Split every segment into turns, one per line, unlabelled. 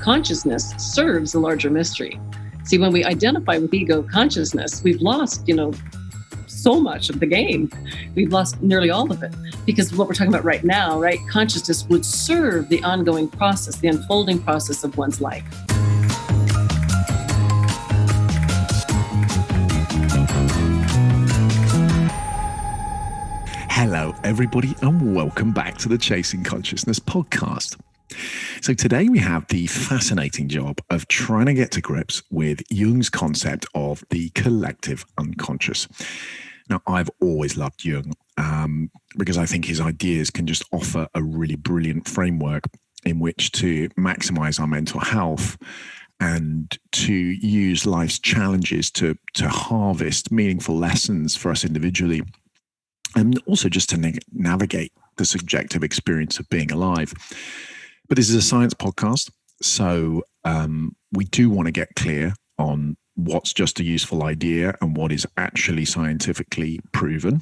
consciousness serves a larger mystery. See, when we identify with ego consciousness, we've lost, so much of the game. We've lost nearly all of it, because what we're talking about right now, right? Consciousness would serve the ongoing process, the unfolding process of one's life.
Hello, everybody, and welcome back to the Chasing Consciousness podcast. So today we have the fascinating job of trying to get to grips with Jung's concept of the collective unconscious. Now, I've always loved Jung because I think his ideas can just offer a really brilliant framework in which to maximize our mental health and to use life's challenges to harvest meaningful lessons for us individually, and also just to navigate the subjective experience of being alive. But this is a science podcast, so we do want to get clear on what's just a useful idea and what is actually scientifically proven.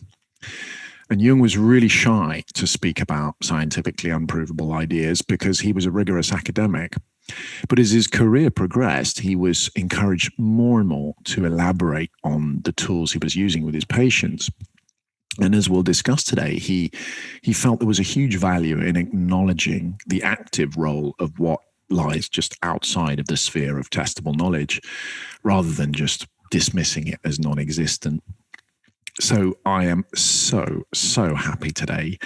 And Jung was really shy to speak about scientifically unprovable ideas because he was a rigorous academic. But as his career progressed, he was encouraged more and more to elaborate on the tools he was using with his patients. And as we'll discuss today, he felt there was a huge value in acknowledging the active role of what lies just outside of the sphere of testable knowledge, rather than just dismissing it as non-existent. So I am so happy today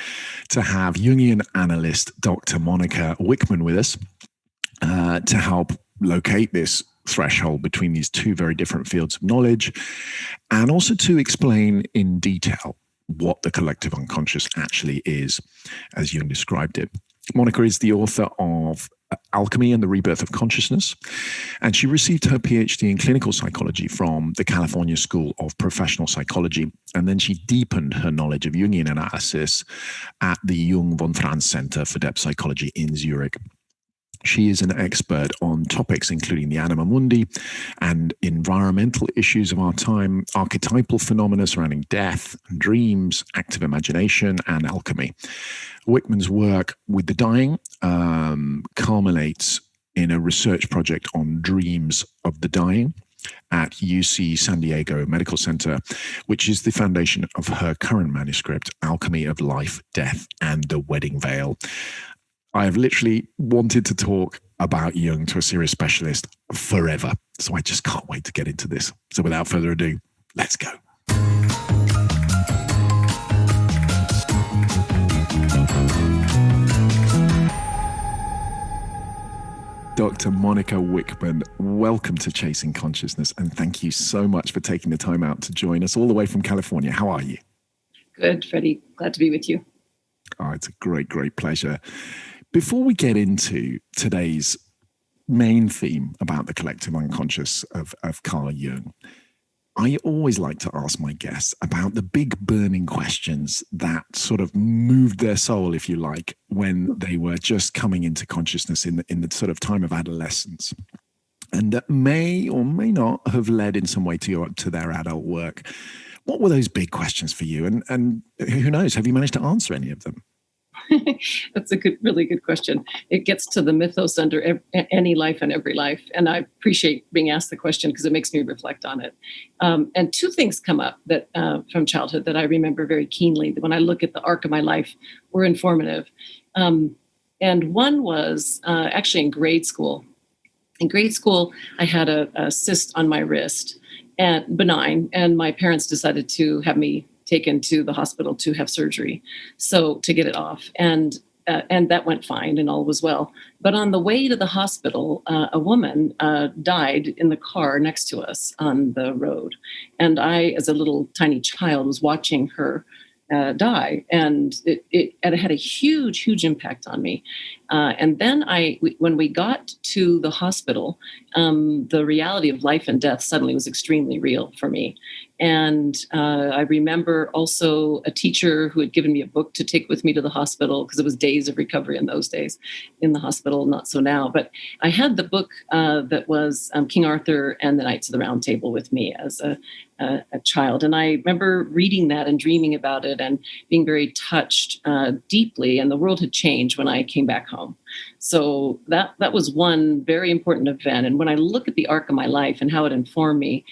to have Jungian analyst Dr. Monika Wikman with us to help locate this threshold between these two very different fields of knowledge, and also to explain in detail what the collective unconscious actually is, as Jung described it. Monika is the author of Alchemy and the Rebirth of Consciousness, and she received her PhD in clinical psychology from the California School of Professional Psychology, and then she deepened her knowledge of Jungian analysis at the Jung von Franz Center for Depth Psychology in Zurich. She is an expert on topics including the anima mundi and environmental issues of our time, archetypal phenomena surrounding death, dreams, active imagination, and alchemy. Wikman's work with the dying culminates in a research project on dreams of the dying at UC San Diego Medical Center, which is the foundation of her current manuscript, Alchemy of Life, Death, and the Wedding Veil. I have literally wanted to talk about Jung to a serious specialist forever, so I just can't wait to get into this. So without further ado, let's go. Dr. Monika Wikman, welcome to Chasing Consciousness, and thank you so much for taking the time out to join us all the way from California. How are you?
Good, Freddie. Glad to be with you.
Oh, it's a great pleasure. Before we get into today's main theme about the collective unconscious of Carl Jung, I always like to ask my guests about the big burning questions that sort of moved their soul, if you like, when they were just coming into consciousness in the sort of time of adolescence, and that may or may not have led in some way to their adult work. What were those big questions for you? And who knows, have you managed to answer any of them?
That's a really good question. It gets to the mythos under any life and every life. And I appreciate being asked the question because it makes me reflect on it. And two things come up that from childhood that I remember very keenly. When I look at the arc of my life, were informative. And one was actually in grade school. In grade school, I had a cyst on my wrist, and benign, and my parents decided to have me taken to the hospital to have surgery, so to get it off. And that went fine and all was well. But on the way to the hospital, a woman died in the car next to us on the road. And I, as a little tiny child, was watching her die. And it had a huge impact on me. And then when we got to the hospital, the reality of life and death suddenly was extremely real for me. And I remember also a teacher who had given me a book to take with me to the hospital, because it was days of recovery in those days in the hospital, not so now. But I had the book that was King Arthur and the Knights of the Round Table with me as a child. And I remember reading that and dreaming about it and being very touched deeply. And the world had changed when I came back home. So that was one very important event. And when I look at the arc of my life and how it informed me,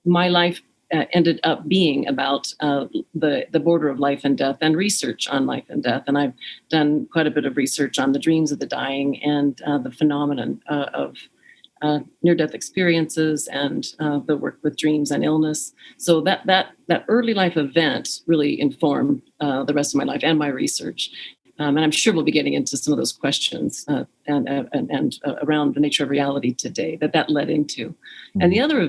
my life ended up being about the border of life and death and research on life and death. And I've done quite a bit of research on the dreams of the dying and the phenomenon of near-death experiences and the work with dreams and illness. So that early life event really informed the rest of my life and my research. And I'm sure we'll be getting into some of those questions and around the nature of reality today that led into. Mm-hmm. And the other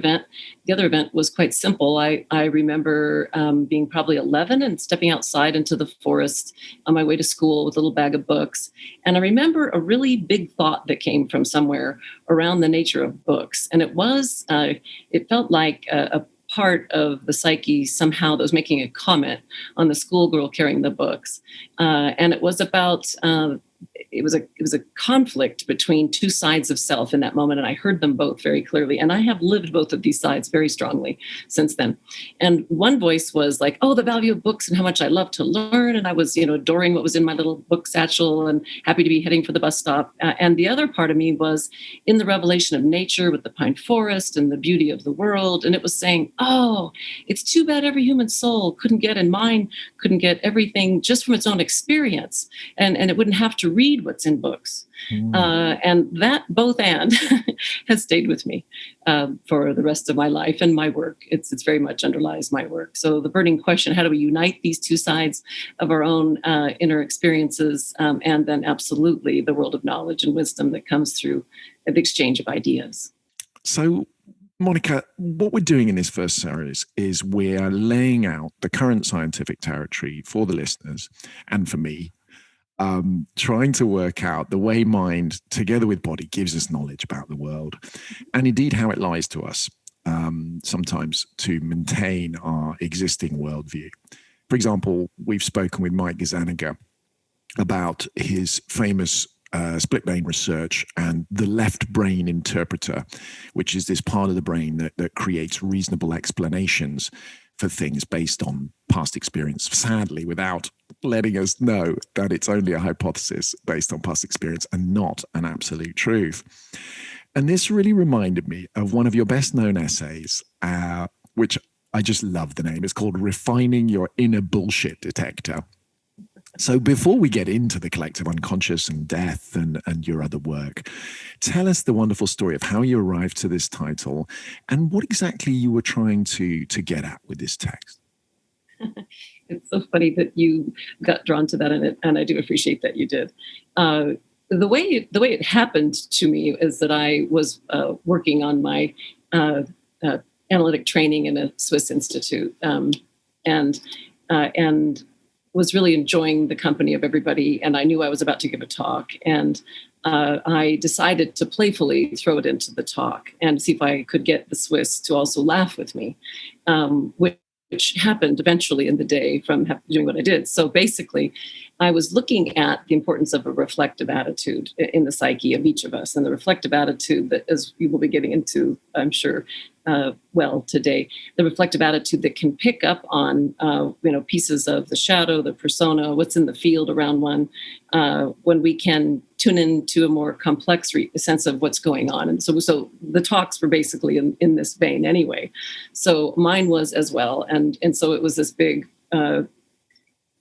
event was quite simple. I remember being probably 11 and stepping outside into the forest on my way to school with a little bag of books. And I remember a really big thought that came from somewhere around the nature of books. And it felt like a part of the psyche somehow that was making a comment on the schoolgirl carrying the books. And it was about, it was a conflict between two sides of self in that moment. And I heard them both very clearly. And I have lived both of these sides very strongly since then. And one voice was like, oh, the value of books and how much I love to learn. And I was, adoring what was in my little book satchel and happy to be heading for the bus stop. And the other part of me was in the revelation of nature with the pine forest and the beauty of the world. And it was saying, oh, it's too bad every human soul couldn't get, and mine couldn't get everything just from its own experience. And it wouldn't have to read what's in books. And that both and has stayed with me for the rest of my life and my work. It's very much underlies my work. So the burning question, how do we unite these two sides of our own inner experiences? And then absolutely the world of knowledge and wisdom that comes through the exchange of ideas.
So Monika, what we're doing in this first series is we're laying out the current scientific territory for the listeners and for me, trying to work out the way mind, together with body, gives us knowledge about the world, and indeed how it lies to us, sometimes to maintain our existing worldview. For example, we've spoken with Mike Gazzaniga about his famous split brain research and the left brain interpreter, which is this part of the brain that creates reasonable explanations for things based on past experience, sadly, without letting us know that it's only a hypothesis based on past experience and not an absolute truth. And this really reminded me of one of your best known essays, which I just love the name. It's called Refining Your Inner Bullshit Detector. So before we get into the collective unconscious and death and your other work, tell us the wonderful story of how you arrived to this title and what exactly you were trying to get at with this text.
It's so funny that you got drawn to that, and I do appreciate that you did. The way it happened to me is that I was working on my analytic training in a Swiss institute, and was really enjoying the company of everybody. And I knew I was about to give a talk, and I decided to playfully throw it into the talk and see if I could get the Swiss to also laugh with me, which happened eventually in the day from doing what I did. So basically, I was looking at the importance of a reflective attitude in the psyche of each of us, and the reflective attitude that, as we will be getting into, I'm sure, today, the reflective attitude that can pick up on, pieces of the shadow, the persona, what's in the field around one, when we can tune into a more complex sense of what's going on. And so the talks were basically in this vein anyway. So mine was as well. And so it was this big,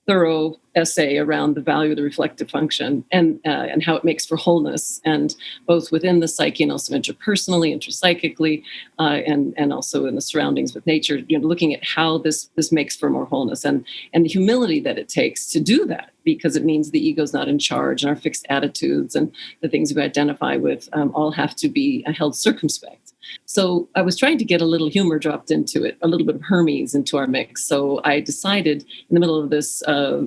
thorough essay around the value of the reflective function and how it makes for wholeness, and both within the psyche and also interpersonally, intrapsychically, and also in the surroundings with nature. Looking at how this makes for more wholeness and the humility that it takes to do that, because it means the ego's not in charge, and our fixed attitudes and the things we identify with all have to be held circumspect. So I was trying to get a little humor dropped into it, a little bit of Hermes into our mix. So I decided in the middle of this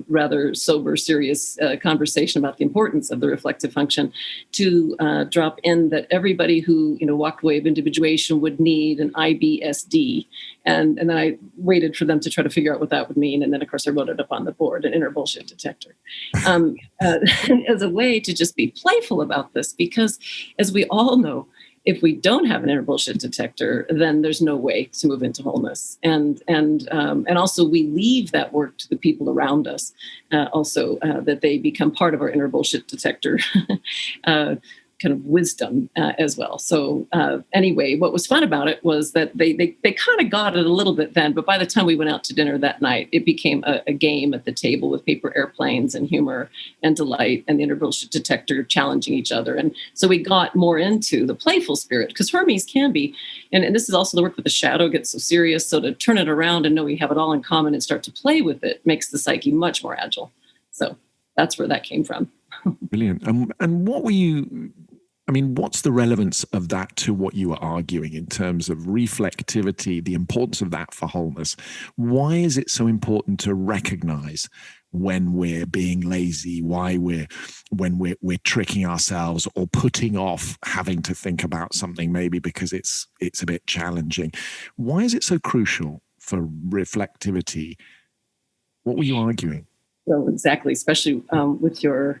rather sober, serious conversation about the importance of the reflective function to drop in that everybody who, walked away of individuation would need an IBSD. And then I waited for them to try to figure out what that would mean. And then, of course, I wrote it up on the board, an inner bullshit detector, as a way to just be playful about this. Because as we all know, if we don't have an inner bullshit detector, then there's no way to move into wholeness. And also we leave that work to the people around us. That they become part of our inner bullshit detector kind of wisdom as well. So anyway, what was fun about it was that they kind of got it a little bit then, but by the time we went out to dinner that night, it became a game at the table with paper airplanes and humor and delight and the inner bullshit detector challenging each other. And so we got more into the playful spirit, because Hermes can be, and this is also the work with the shadow gets so serious. So to turn it around and know we have it all in common and start to play with it makes the psyche much more agile. So that's where that came from.
Brilliant. And what were you, what's the relevance of that to what you were arguing in terms of reflectivity, the importance of that for wholeness? Why is it so important to recognize when we're being lazy, when we're tricking ourselves or putting off having to think about something maybe because it's a bit challenging? Why is it so crucial for reflectivity? What were you arguing?
Well, exactly, especially with your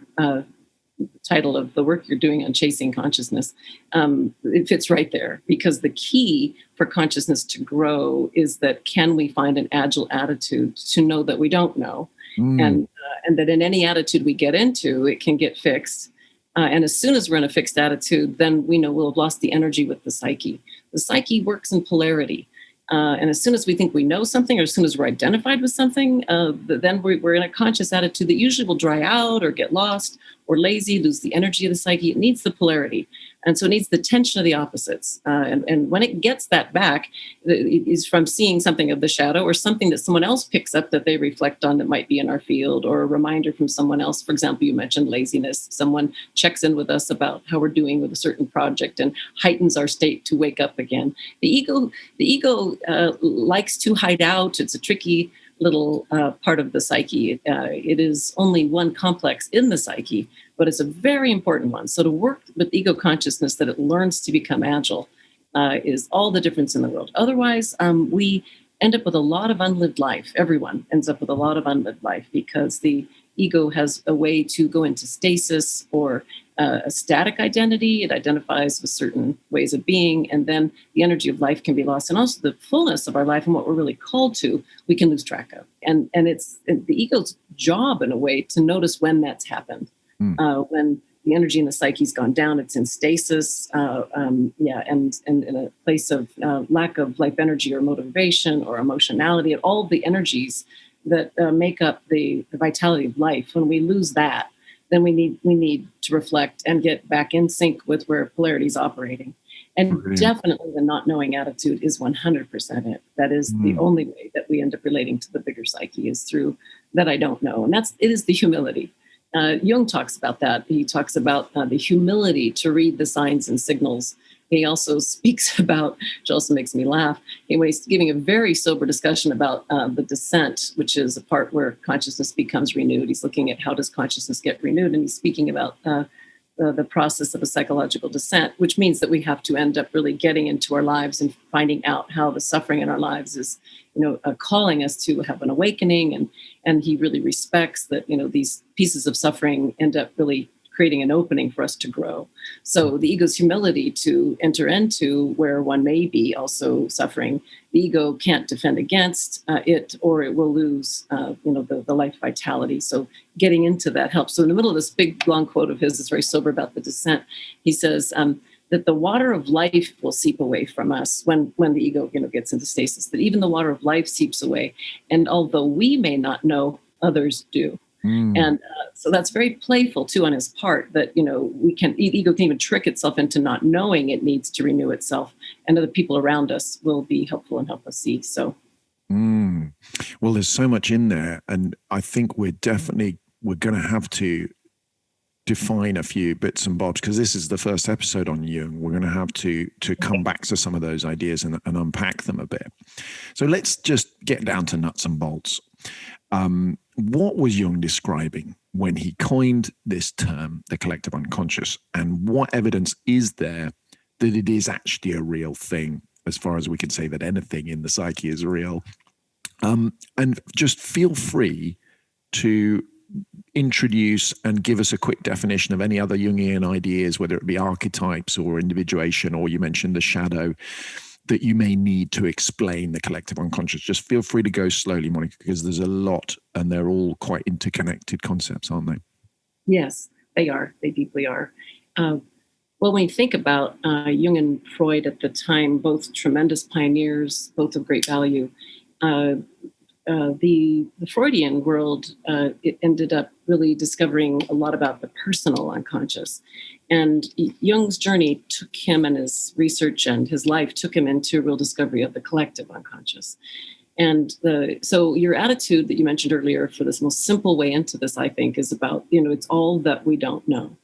title of the work you're doing on chasing consciousness. It fits right there, because the key for consciousness to grow is that can we find an agile attitude to know that we don't know, and that in any attitude we get into, it can get fixed. And as soon as we're in a fixed attitude, then we know we'll have lost the energy with the psyche. The psyche works in polarity. And as soon as we think we know something, or as soon as we're identified with something, then we're in a conscious attitude that usually will dry out or get lost or lazy, lose the energy of the psyche. It needs the polarity. And so it needs the tension of the opposites. And when it gets that back, it is from seeing something of the shadow or something that someone else picks up that they reflect on that might be in our field, or a reminder from someone else. For example, you mentioned laziness. Someone checks in with us about how we're doing with a certain project and heightens our state to wake up again. The ego likes to hide out. It's a tricky little part of the psyche. It is only one complex in the psyche, but it's a very important one. So to work with ego consciousness, that it learns to become agile, is all the difference in the world. Otherwise, we end up with a lot of unlived life. Everyone ends up with a lot of unlived life, because the ego has a way to go into stasis or a static identity. It identifies with certain ways of being, and then the energy of life can be lost. And also the fullness of our life and what we're really called to, we can lose track of. And it's the ego's job, in a way, to notice when that's happened. When the energy in the psyche's gone down, it's in stasis, and in a place of lack of life energy or motivation or emotionality, and all the energies that make up the vitality of life. When we lose that, then we need to reflect and get back in sync with where polarity is operating. And definitely the not knowing attitude is 100% it. That is the only way that we end up relating to the bigger psyche, is through that I don't know. And it is the humility. Jung talks about that. He talks about the humility to read the signs and signals. He also speaks about, which also makes me laugh, when he's giving a very sober discussion about the Dissent, which is a part where consciousness becomes renewed. He's looking at how does consciousness get renewed, and he's speaking about the process of a psychological descent, which means that we have to end up really getting into our lives and finding out how the suffering in our lives is, calling us to have an awakening. And he really respects that, these pieces of suffering end up really creating an opening for us to grow. So the ego's humility to enter into where one may be also suffering, the ego can't defend against it, or it will lose, the life vitality. So getting into that helps. So in the middle of this big long quote of his is very sober about the Dissent. He says that the water of life will seep away from us when the ego, gets into stasis. That even the water of life seeps away, and although we may not know, others do. And so that's very playful too on his part, that the ego can even trick itself into not knowing it needs to renew itself, and other people around us will be helpful and help us see. So
well, there's so much in there, and I think we're going to have to define a few bits and bobs, because this is the first episode on Jung. We're going to have to come back to some of those ideas and unpack them a bit. So let's just get down to nuts and bolts. What was Jung describing when he coined this term, the collective unconscious, and what evidence is there that it is actually a real thing, as far as we can say that anything in the psyche is real? And just feel free to introduce and give us a quick definition of any other Jungian ideas, whether it be archetypes or individuation, or you mentioned the shadow, that you may need to explain the collective unconscious. Just feel free to go slowly, Monika, because there's a lot and they're all quite interconnected concepts, aren't they?
Yes, they are. They deeply are. Well, when you think about Jung and Freud at the time, both tremendous pioneers, both of great value, the Freudian world, it ended up really discovering a lot about the personal unconscious. And Jung's journey took him, and his research and his life took him into a real discovery of the collective unconscious. And so your attitude that you mentioned earlier for this most simple way into this, I think, is about, it's all that we don't know.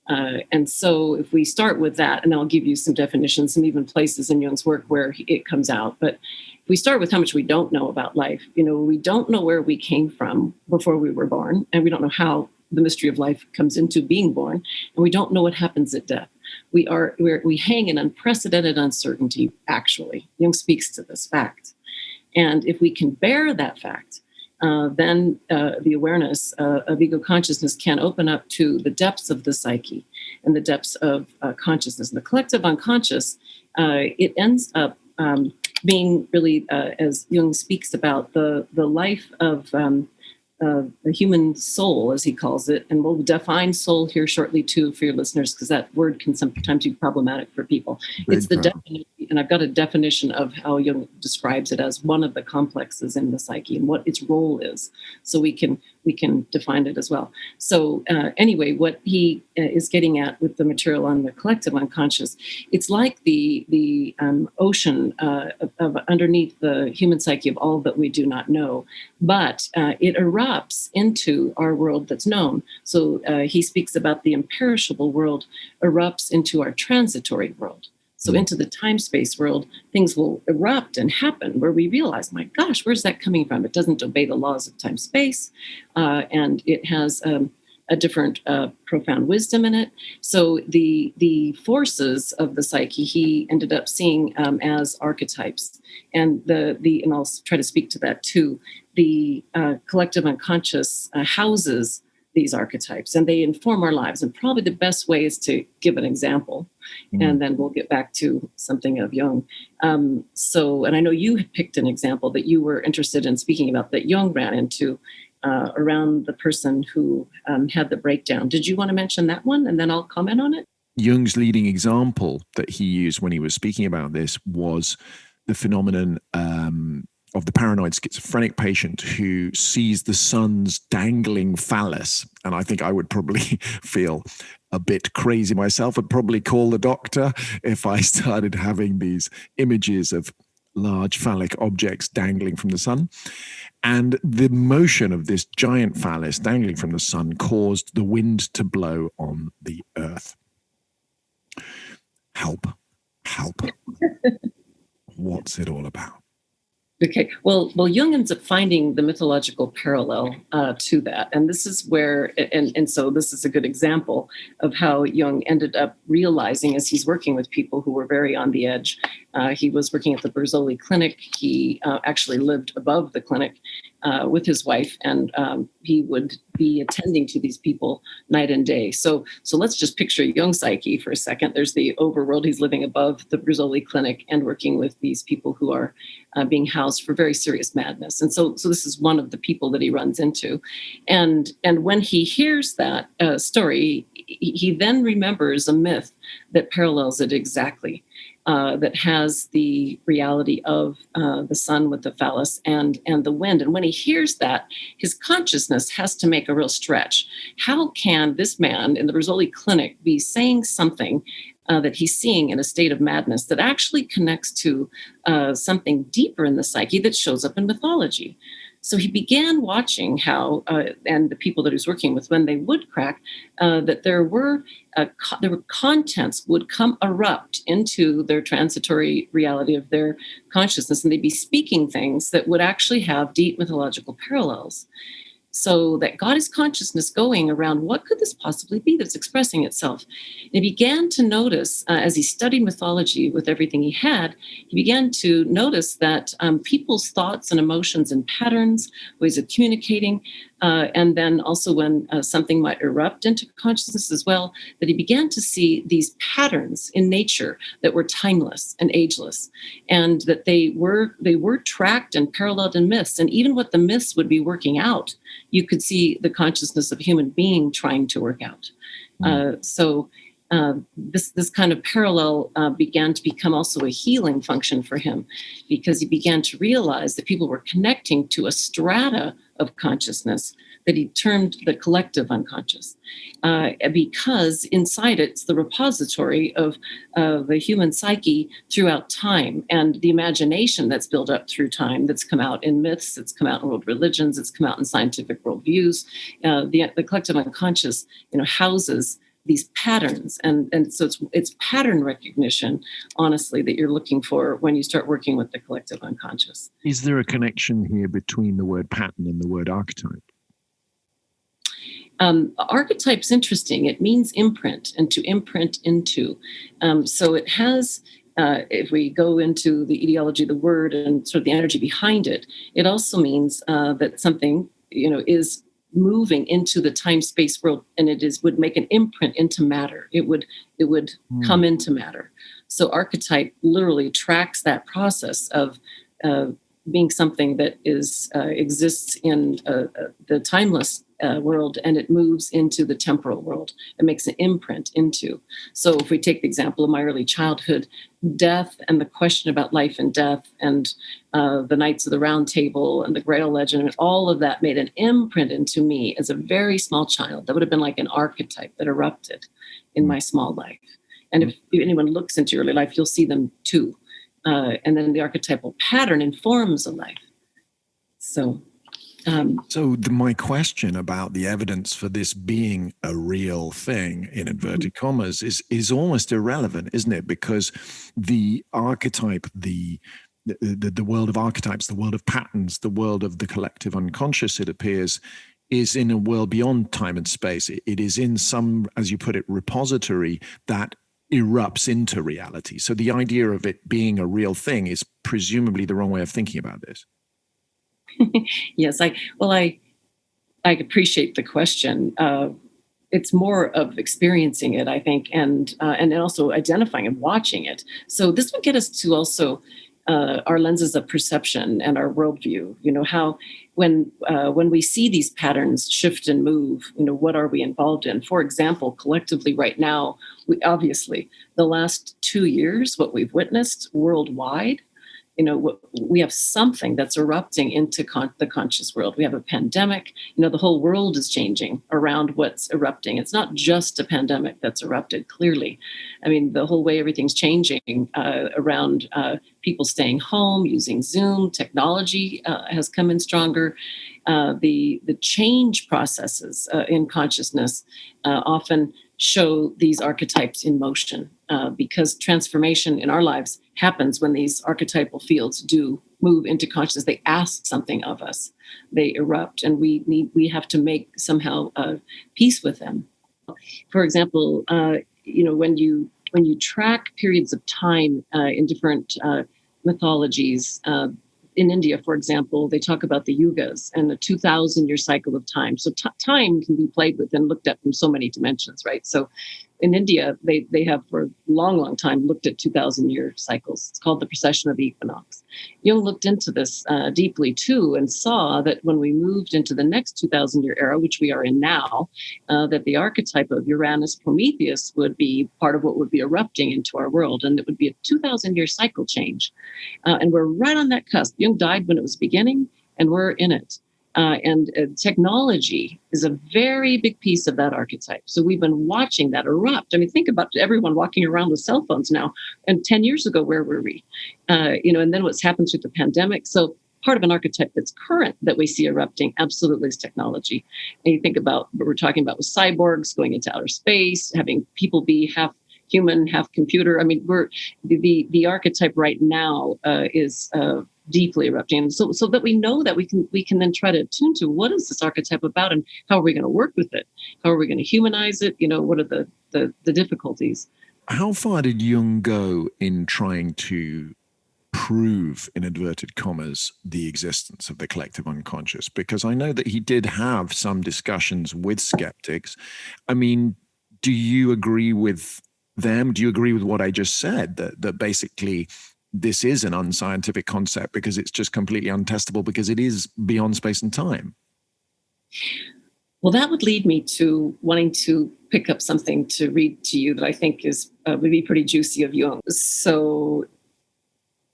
And so if we start with that, and I'll give you some definitions, some even places in Jung's work where it comes out. But if we start with how much we don't know about life, we don't know where we came from before we were born, and we don't know how the mystery of life comes into being born, and we don't know what happens at death. We hang in unprecedented uncertainty, actually. Jung speaks to this fact. And if we can bear that fact, then the awareness of ego consciousness can open up to the depths of the psyche and the depths of consciousness. And the collective unconscious, it ends up being really, as Jung speaks about, the life of the human soul, as he calls it. And we'll define soul here shortly, too, for your listeners, because that word can sometimes be problematic for people. It's the definition, and I've got a definition of how Jung describes it as one of the complexes in the psyche and what its role is. So we can define it as well. So anyway, what he is getting at with the material on the collective unconscious, it's like the ocean of underneath the human psyche of all that we do not know, but it erupts into our world that's known. So he speaks about the imperishable world erupts into our transitory world. So into the time-space world, things will erupt and happen where we realize, my gosh, where's that coming from? It doesn't obey the laws of time-space, and it has a different profound wisdom in it. So the forces of the psyche he ended up seeing as archetypes, and and I'll try to speak to that too. The collective unconscious houses these archetypes, and they inform our lives. And probably the best way is to give an example, and then we'll get back to something of Jung. And I know you had picked an example that you were interested in speaking about that Jung ran into around the person who had the breakdown. Did you want to mention that one, and then I'll comment on it?
Jung's leading example that he used when he was speaking about this was the phenomenon of the paranoid schizophrenic patient who sees the sun's dangling phallus. And I think I would probably feel a bit crazy myself. I'd probably call the doctor if I started having these images of large phallic objects dangling from the sun. And the motion of this giant phallus dangling from the sun caused the wind to blow on the earth. Help. What's it all about?
Okay, well, Jung ends up finding the mythological parallel to that. And this is where, and so this is a good example of how Jung ended up realizing as he's working with people who were very on the edge. He was working at the Berzoli Clinic. He actually lived above the clinic with his wife, and he would be attending to these people night and day. So let's just picture Jung's psyche for a second. There's the overworld. He's living above the Berzoli Clinic and working with these people who are being housed for very serious madness. And so this is one of the people that he runs into. And when he hears that story, he then remembers a myth that parallels it exactly. That has the reality of the sun with the phallus and the wind. And when he hears that, his consciousness has to make a real stretch. How can this man in the Berzoli Clinic be saying something that he's seeing in a state of madness that actually connects to something deeper in the psyche that shows up in mythology? So he began watching how, and the people that he was working with, when they would crack, that there were contents would come erupt into their transitory reality of their consciousness, and they'd be speaking things that would actually have deep mythological parallels. So that got his consciousness going around what could this possibly be that's expressing itself. And he began to notice, as he studied mythology with everything he had, he began to notice that people's thoughts and emotions and patterns, ways of communicating, and then also when something might erupt into consciousness as well, that he began to see these patterns in nature that were timeless and ageless, and that they were tracked and paralleled in myths. And even what the myths would be working out, you could see the consciousness of a human being trying to work out. This kind of parallel began to become also a healing function for him, because he began to realize that people were connecting to a strata of consciousness that he termed the collective unconscious, because inside it's the repository of the human psyche throughout time, and the imagination that's built up through time, that's come out in myths, that's come out in world religions, it's come out in scientific worldviews. The collective unconscious, houses these patterns, and so it's pattern recognition, honestly, that you're looking for when you start working with the collective unconscious.
Is there a connection here between the word pattern and the word archetype?
Archetype's interesting. It means imprint and to imprint into. So it has, if we go into the etiology of the word and sort of the energy behind it, it also means that something, is moving into the time-space world, and would make an imprint into matter. It would come into matter. So archetype literally tracks that process of being something that exists in the timeless world, and it moves into the temporal world. It makes an imprint into. So if we take the example of my early childhood, death and the question about life and death, and the Knights of the Round Table and the Grail legend, and all of that made an imprint into me as a very small child. That would have been like an archetype that erupted in my small life. And if anyone looks into your early life, you'll see them too. And then the archetypal pattern informs a life. So
my question about the evidence for this being a real thing, in inverted commas, is almost irrelevant, isn't it? Because the archetype, the world of archetypes, the world of patterns, the world of the collective unconscious, it appears, is in a world beyond time and space. It is in some, as you put it, repository that erupts into reality. So the idea of it being a real thing is presumably the wrong way of thinking about this.
Yes, I appreciate the question. It's more of experiencing it, I think, and also identifying and watching it. So this would get us to also our lenses of perception and our worldview. How when we see these patterns shift and move, what are we involved in? For example, collectively right now, we obviously the last 2 years, what we've witnessed worldwide. We have something that's erupting into the conscious world. We have a pandemic. The whole world is changing around what's erupting. It's not just a pandemic that's erupted, clearly. I mean, the whole way everything's changing around people staying home, using Zoom. Technology has come in stronger. The change processes in consciousness often show these archetypes in motion, because transformation in our lives happens when these archetypal fields do move into consciousness. They ask something of us, they erupt, and we have to make somehow peace with them. For example, when you track periods of time in different mythologies. In India, for example, they talk about the yugas and the 2,000-year cycle of time. So time can be played with and looked at from so many dimensions, right? So in India, they have for a long, long time looked at 2,000-year cycles. It's called the precession of the equinox. Jung looked into this deeply too, and saw that when we moved into the next 2,000-year era, which we are in now, that the archetype of Uranus Prometheus would be part of what would be erupting into our world, and it would be a 2,000-year cycle change. And we're right on that cusp. Jung died when it was beginning, and we're in it. And technology is a very big piece of that archetype. So we've been watching that erupt. I mean, think about everyone walking around with cell phones now. And 10 years ago, where were we? And then what's happened through the pandemic. So part of an archetype that's current that we see erupting absolutely is technology. And you think about what we're talking about with cyborgs going into outer space, having people be half human, half computer. I mean, we're the archetype right now is deeply erupting, so that we know that we can then try to attune to what is this archetype about and how are we going to work with it? How are we going to humanize it? What are the difficulties?
How far did Jung go in trying to prove, in inverted commas, the existence of the collective unconscious? Because I know that he did have some discussions with skeptics. I mean, do you agree with them? Do you agree with what I just said, that basically this is an unscientific concept because it's just completely untestable because it is beyond space and time?
Well, that would lead me to wanting to pick up something to read to you that I think is would be pretty juicy of Jung. So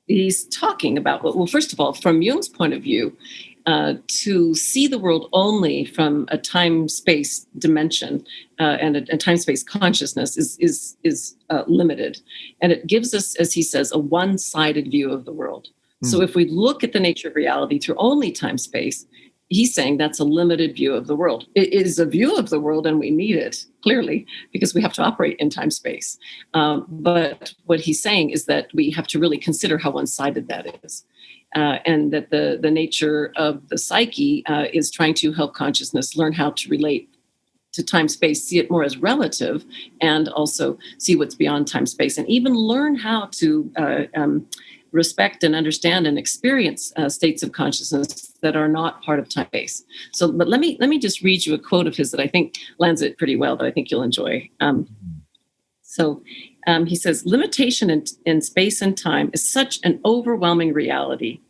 he's talking about, well, first of all, from Jung's point of view, to see the world only from a time-space dimension and a time-space consciousness is limited. And it gives us, as he says, a one-sided view of the world. So if we look at the nature of reality through only time-space, he's saying that's a limited view of the world. It is a view of the world, and we need it, clearly, because we have to operate in time-space. But what he's saying is that we have to really consider how one-sided that is. And that the nature of the psyche is trying to help consciousness learn how to relate to time-space, see it more as relative, and also see what's beyond time-space, and even learn how to respect and understand and experience states of consciousness that are not part of time-space. So, but let me just read you a quote of his that I think lands it pretty well, that I think you'll enjoy. He says, limitation in space and time is such an overwhelming reality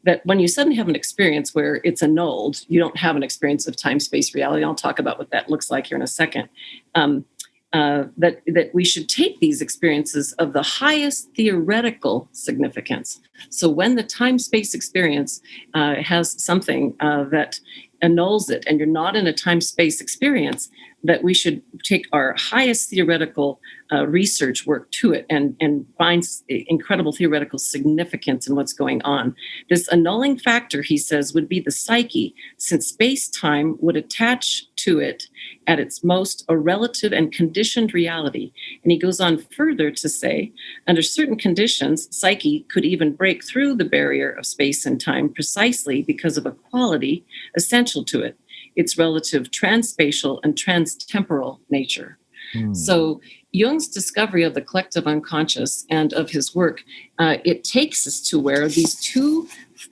that when you suddenly have an experience where it's annulled, you don't have an experience of time-space reality. I'll talk about what that looks like here in a second. That we should take these experiences of the highest theoretical significance. So when the time-space experience has something that annuls it, and you're not in a time-space experience, that we should take our highest theoretical research work to it and find incredible theoretical significance in what's going on. This annulling factor, he says, would be the psyche, since space-time would attach to it at its most a relative and conditioned reality. And he goes on further to say, under certain conditions, psyche could even break through the barrier of space and time precisely because of a quality essential to it, its relative transspatial and transtemporal nature. So Jung's discovery of the collective unconscious and of his work, it takes us to where these two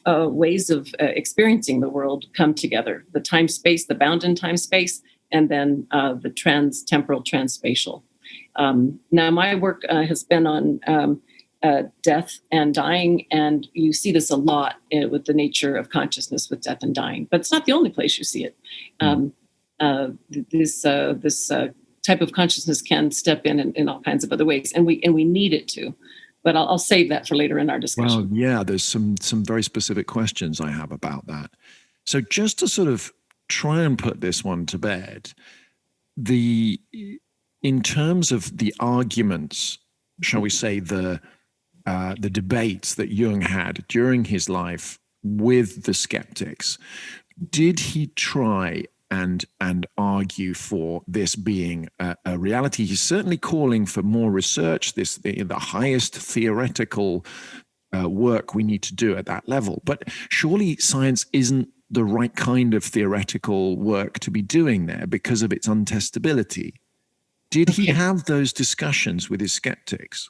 ways of experiencing the world come together: the time-space, the bound in time-space, and then the trans-temporal, transspatial. Now, my work has been on death and dying, and you see this a lot with the nature of consciousness with death and dying. But it's not the only place you see it. This type of consciousness can step in all kinds of other ways, and we need it to. But I'll save that for later in our discussion.
Well, yeah, there's some very specific questions I have about that. So just to sort of try and put this one to bed, in terms of the arguments, shall we say, the debates that Jung had during his life with the skeptics, did he try and argue for this being a reality? He's certainly calling for more research, the highest theoretical work we need to do at that level. But surely science isn't the right kind of theoretical work to be doing there because of its untestability. Did he have those discussions with his skeptics?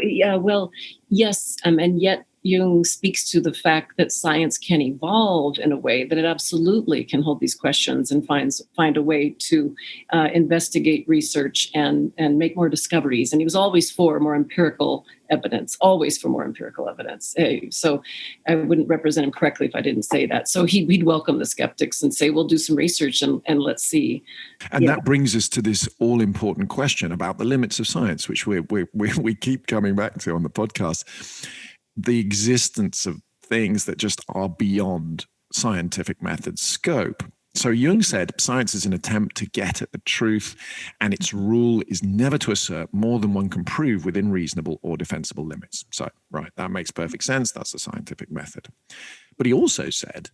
Yeah, well, yes, and yet Jung speaks to the fact that science can evolve in a way that it absolutely can hold these questions and find a way to investigate research and make more discoveries. And he was always for more empirical evidence, always for more empirical evidence. So I wouldn't represent him correctly if I didn't say that. So he'd welcome the skeptics and say, we'll do some research and let's see.
And that brings us to this all-important question about the limits of science, which we keep coming back to on the podcast. The existence of things that just are beyond scientific method's scope. So Jung said science is an attempt to get at the truth, and its rule is never to assert more than one can prove within reasonable or defensible limits. So, right, that makes perfect sense. That's the scientific method. But he also said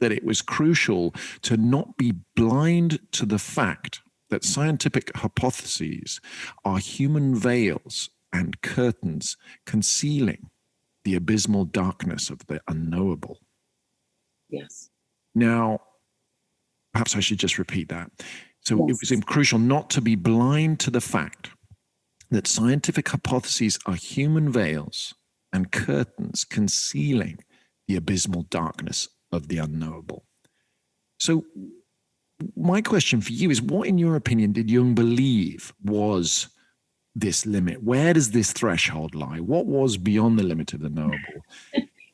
that it was crucial to not be blind to the fact that scientific hypotheses are human veils and curtains concealing the abysmal darkness of the unknowable.
Yes.
Now, perhaps I should just repeat that. So
Yes.
It was crucial not to be blind to the fact that scientific hypotheses are human veils and curtains concealing the abysmal darkness of the unknowable. So my question for you is, what, in your opinion, did Jung believe was this limit? Where does this threshold lie? What was beyond the limit of the knowable?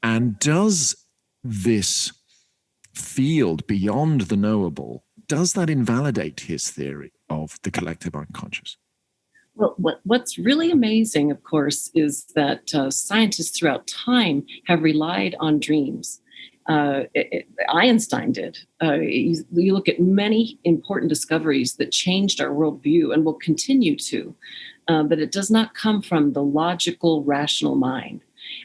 And does this field beyond the knowable, does that invalidate his theory of the collective unconscious?
Well, what's really amazing, of course, is that scientists throughout time have relied on dreams. Einstein did. You look at many important discoveries that changed our worldview and will continue to, but it does not come from the logical, rational mind.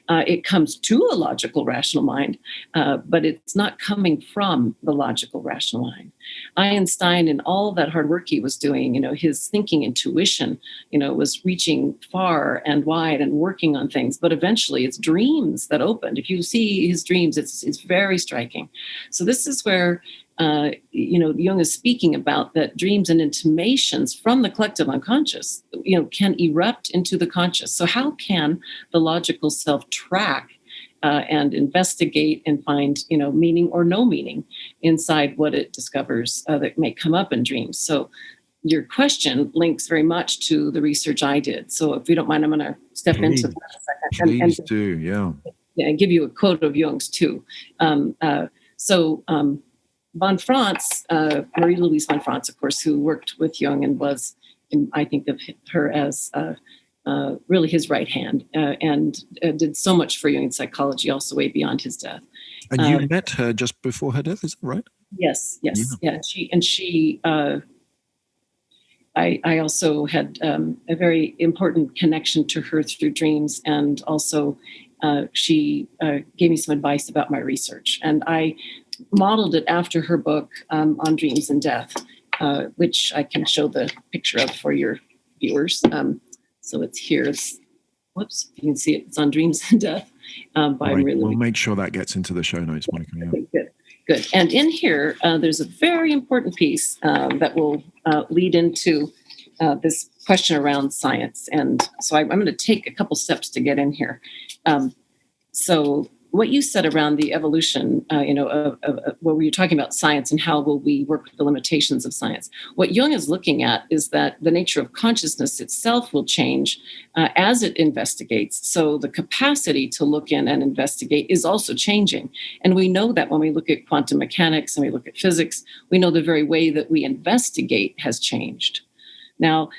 It comes to a logical, rational mind, but it's not coming from the logical, rational mind. Einstein and all that hard work he was doing, his thinking intuition, was reaching far and wide and working on things. But eventually it's dreams that opened. If you see his dreams, it's very striking. So this is where Jung is speaking about that dreams and intimations from the collective unconscious, can erupt into the conscious. So how can the logical self track and investigate and find, meaning or no meaning inside what it discovers that may come up in dreams? So your question links very much to the research I did. So if you don't mind, I'm going to step into that a second.
Please do, yeah.
And give you a quote of Jung's too. Von Franz, Marie-Louise von Franz, of course, who worked with Jung and was, I think of her as really his right hand, and did so much for Jungian psychology, also way beyond his death.
And you met her just before her death, is that right?
Yes. Yeah. I also had a very important connection to her through dreams, and also she gave me some advice about my research, and I modeled it after her book on dreams and death, which I can show the picture of for your viewers. So it's here. Whoops, you can see it. It's on Dreams and Death.
We'll make sure that gets into the show notes, Monika. Yeah.
Okay, good. And in here, there's a very important piece that will lead into this question around science. And so I'm going to take a couple steps to get in here. So what you said around the evolution, of where were you talking about science and how will we work with the limitations of science? What Jung is looking at is that the nature of consciousness itself will change as it investigates. So the capacity to look in and investigate is also changing. And we know that when we look at quantum mechanics and we look at physics, we know the very way that we investigate has changed. Now,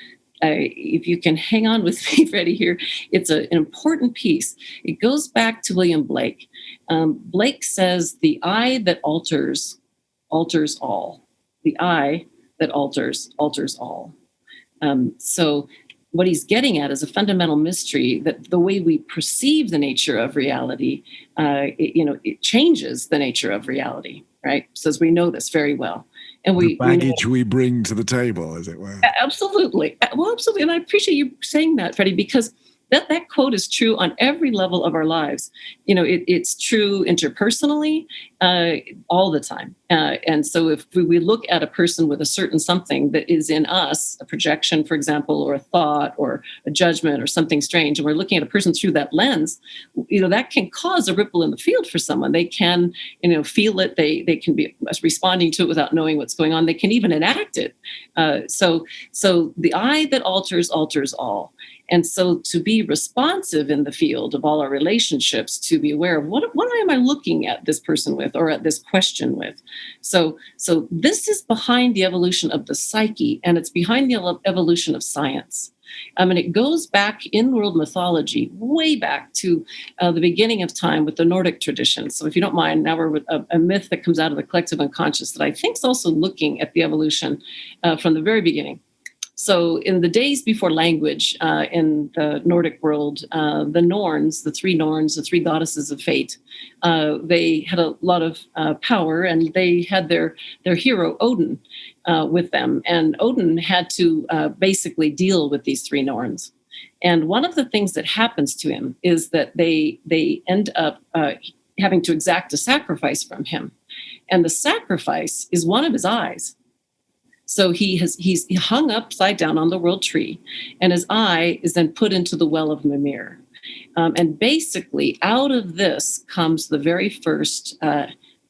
if you can hang on with me, Freddie, here, it's an important piece. It goes back to William Blake. Blake says, the eye that alters all. The eye that alters all. So what he's getting at is a fundamental mystery that the way we perceive the nature of reality, it changes the nature of reality, right? Says we know this very well. And
the baggage we bring to the table, as it were.
Absolutely. Well, absolutely. And I appreciate you saying that, Freddie, because that quote is true on every level of our lives. It's true interpersonally all the time. And so if we look at a person with a certain something that is in us, a projection, for example, or a thought or a judgment or something strange, and we're looking at a person through that lens, that can cause a ripple in the field for someone. They can, feel it. They can be responding to it without knowing what's going on. They can even enact it. So the eye that alters all. And so to be responsive in the field of all our relationships, to be aware of what am I looking at this person with or at this question with. So this is behind the evolution of the psyche, and it's behind the evolution of science. And it goes back in world mythology, way back to the beginning of time with the Nordic tradition. So if you don't mind, now we're with a myth that comes out of the collective unconscious that I think is also looking at the evolution from the very beginning. So in the days before language in the Nordic world, the Norns, the three Norns, the three goddesses of fate, they had a lot of power, and they had their hero Odin with them. And Odin had to basically deal with these three Norns. And one of the things that happens to him is that they end up having to exact a sacrifice from him. And the sacrifice is one of his eyes. So he's hung upside down on the world tree, and his eye is then put into the well of Mimir. And basically, out of this comes the very first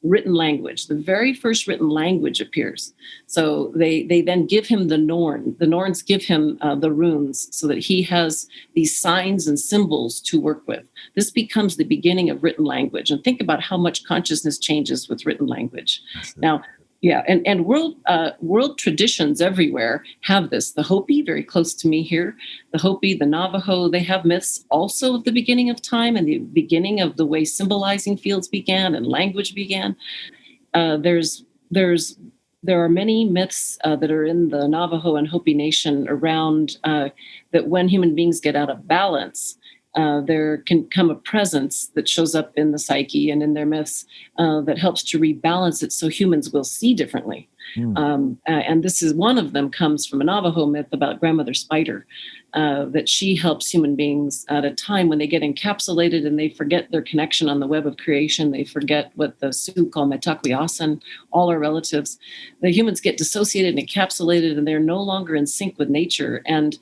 written language. The very first written language appears. So they then give him the Norn. The Norns give him the runes so that he has these signs and symbols to work with. This becomes the beginning of written language. And think about how much consciousness changes with written language. Now, yeah, and world traditions everywhere have this. The Hopi, very close to me here, the Hopi, the Navajo, they have myths also of the beginning of time and the beginning of the way symbolizing fields began and language began. There are many myths that are in the Navajo and Hopi nation around that when human beings get out of balance, there can come a presence that shows up in the psyche and in their myths that helps to rebalance it so humans will see differently. And this is one of them comes from a Navajo myth about Grandmother Spider, that she helps human beings at a time when they get encapsulated and they forget their connection on the web of creation. They forget what the Sioux call metaquiasan, all our relatives. The humans get dissociated and encapsulated, and they're no longer in sync with nature. And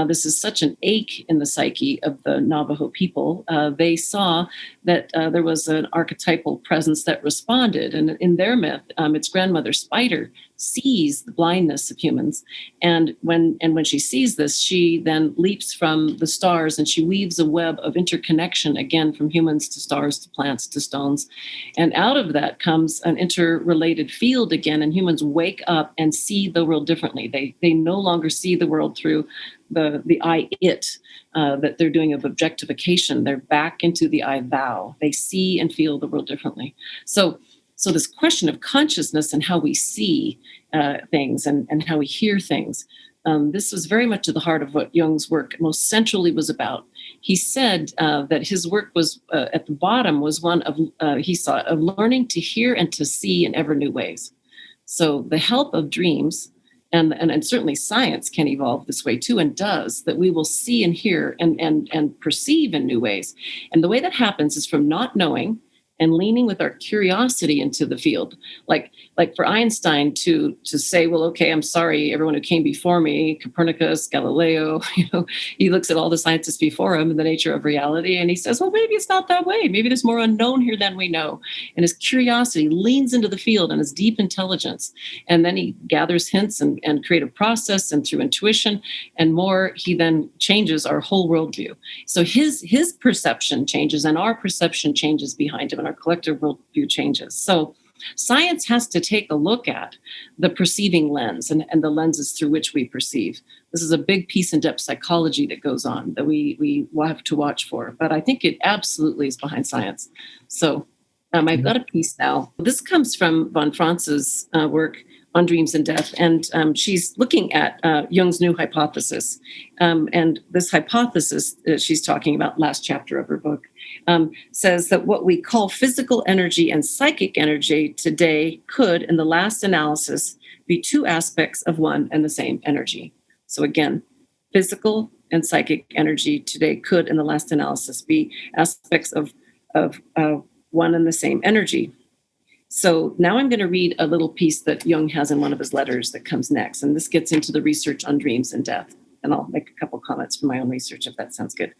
this is such an ache in the psyche of the Navajo people. They saw that there was an archetypal presence that responded. And in their myth, it's Grandmother Spider sees the blindness of humans. And when she sees this, she then leaps from the stars and she weaves a web of interconnection, again, from humans to stars to plants to stones. And out of that comes an interrelated field again, and humans wake up and see the world differently. They no longer see the world through the I it that they're doing of objectification. They're back into the I thou. They see and feel the world differently. So this question of consciousness and how we see things and how we hear things, this was very much at the heart of what Jung's work most centrally was about. He said that his work was at the bottom was one of, he saw, of learning to hear and to see in ever new ways. So the help of dreams, and certainly science can evolve this way too, and does, that we will see and hear and perceive in new ways. And the way that happens is from not knowing and leaning with our curiosity into the field. Like for Einstein to say, well, okay, I'm sorry, everyone who came before me, Copernicus, Galileo, he looks at all the scientists before him and the nature of reality, and he says, well, maybe it's not that way. Maybe there's more unknown here than we know. And his curiosity leans into the field and his deep intelligence. And then he gathers hints and creative process, and through intuition and more, he then changes our whole worldview. So his perception changes and our perception changes behind him, and our collective worldview changes. So science has to take a look at the perceiving lens and the lenses through which we perceive. This is a big piece in depth psychology that goes on that we will have to watch for. But I think it absolutely is behind science. So I've got a piece now. This comes from von Franz's work on dreams and death. And she's looking at Jung's new hypothesis. And this hypothesis that she's talking about, last chapter of her book, says that what we call physical energy and psychic energy today could, in the last analysis, be two aspects of one and the same energy. So again, physical and psychic energy today could, in the last analysis, be aspects of one and the same energy. So now I'm going to read a little piece that Jung has in one of his letters that comes next. And this gets into the research on dreams and death. And I'll make a couple comments from my own research, if that sounds good.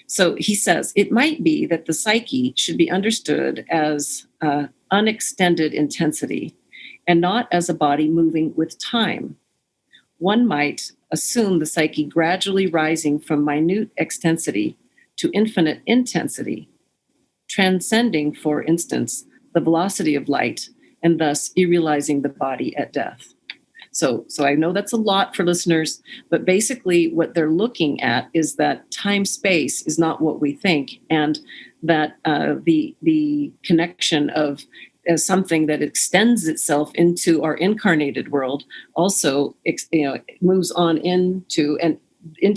So he says, it might be that the psyche should be understood as unextended intensity and not as a body moving with time. One might assume the psyche gradually rising from minute extensity to infinite intensity, transcending, for instance, the velocity of light, and thus irrealizing the body at death. So I know that's a lot for listeners, but basically what they're looking at is that time-space is not what we think, and that the connection of as something that extends itself into our incarnated world also moves on into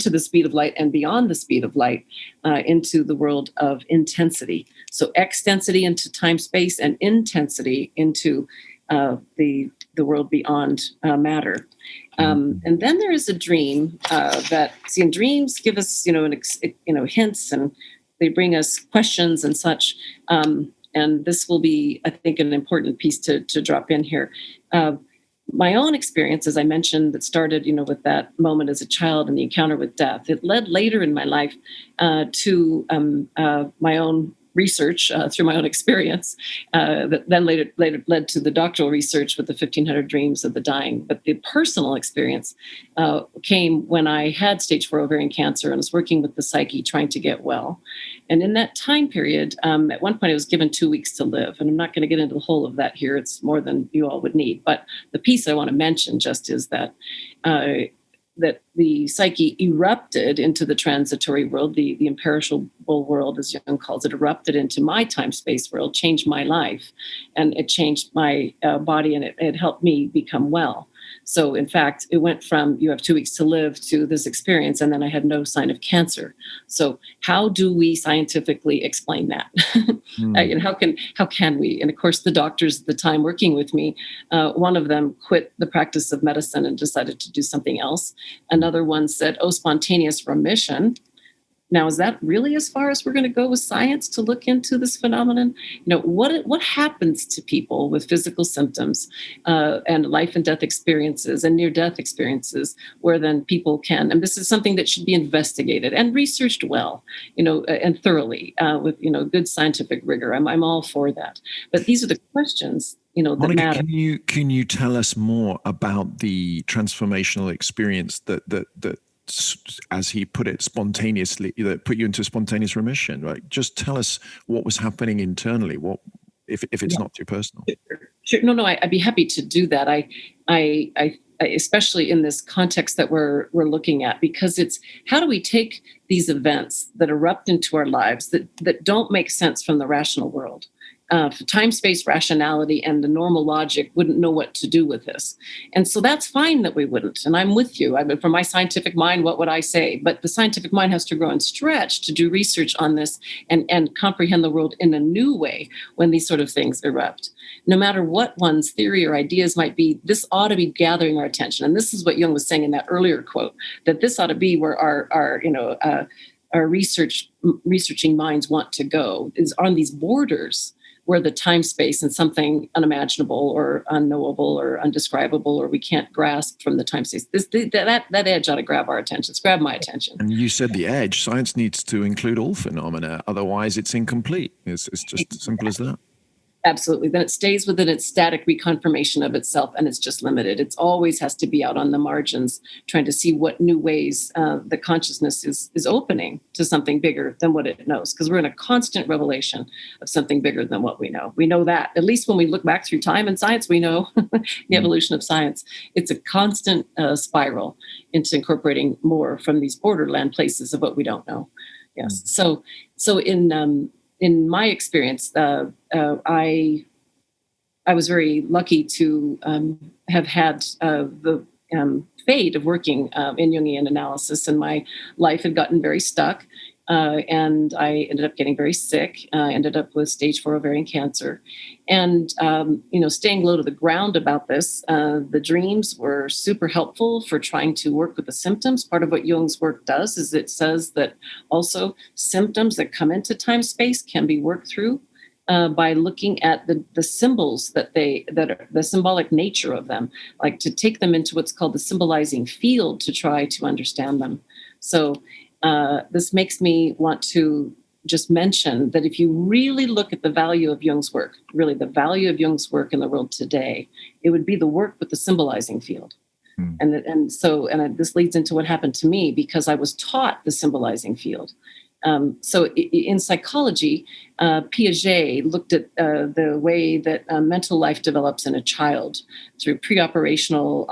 the speed of light and beyond the speed of light into the world of intensity. So extensity into time-space and intensity into the world beyond matter. And then there is a dream and dreams give us, hints, and they bring us questions and such. And this will be, I think, an important piece to drop in here. My own experience, as I mentioned, that started, with that moment as a child and the encounter with death. It led later in my life to my own research through my own experience that then later led to the doctoral research with the 1,500 dreams of the dying. But the personal experience came when I had stage 4 ovarian cancer and was working with the psyche trying to get well. And in that time period, at one point I was given 2 weeks to live. And I'm not going to get into the whole of that here. It's more than you all would need. But the piece I want to mention just is that that the psyche erupted into the transitory world, the imperishable world, as Jung calls it, erupted into my time-space world, changed my life, and it changed my body, and it helped me become well. So, in fact, it went from you have 2 weeks to live to this experience, and then I had no sign of cancer. So, how do we scientifically explain that? And how can we? And of course, the doctors at the time working with me, one of them quit the practice of medicine and decided to do something else. Another one said, "Oh, spontaneous remission." Now, is that really as far as we're going to go with science to look into this phenomenon? What happens to people with physical symptoms and life and death experiences and near-death experiences where then people can, and this is something that should be investigated and researched well, and thoroughly with, good scientific rigor. I'm all for that. But these are the questions, that
Monika,
matter.
can you tell us more about the transformational experience that as he put it, spontaneously, that put you into spontaneous remission, right? Just tell us what was happening internally. What, if it's not too personal?
Sure. No, I'd be happy to do that. I especially in this context that we're looking at, because it's how do we take these events that erupt into our lives that don't make sense from the rational world? Time-space rationality and the normal logic wouldn't know what to do with this. And so that's fine that we wouldn't. And I'm with you. From my scientific mind, what would I say? But the scientific mind has to grow and stretch to do research on this and comprehend the world in a new way when these sort of things erupt. No matter what one's theory or ideas might be, this ought to be gathering our attention. And this is what Jung was saying in that earlier quote, that this ought to be where our researching minds want to go, is on these borders where the time space and something unimaginable or unknowable or undescribable or we can't grasp from the time space. That edge ought to grab our attention. It's grab my attention.
And you said the edge. Science needs to include all phenomena, otherwise it's incomplete. It's just as simple as that.
Absolutely. Then it stays within its static reconfirmation of itself, and it's just limited. It always has to be out on the margins, trying to see what new ways the consciousness is opening to something bigger than what it knows, because we're in a constant revelation of something bigger than what we know. We know that, at least when we look back through time and science, we know the evolution of science. It's a constant spiral into incorporating more from these borderland places of what we don't know. Yes. So in my experience, I was very lucky to have had the fate of working in Jungian analysis, and my life had gotten very stuck, and I ended up getting very sick. I ended up with stage 4 ovarian cancer, and staying low to the ground about this. The dreams were super helpful for trying to work with the symptoms. Part of what Jung's work does is it says that also symptoms that come into time space can be worked through by looking at the symbols that are the symbolic nature of them, like to take them into what's called the symbolizing field to try to understand them. So this makes me want to just mention that if you really look at the value of Jung's work, really the value of Jung's work in the world today, it would be the work with the symbolizing field.
Mm.
This leads into what happened to me because I was taught the symbolizing field. In psychology, Piaget looked at the way that mental life develops in a child through pre-operational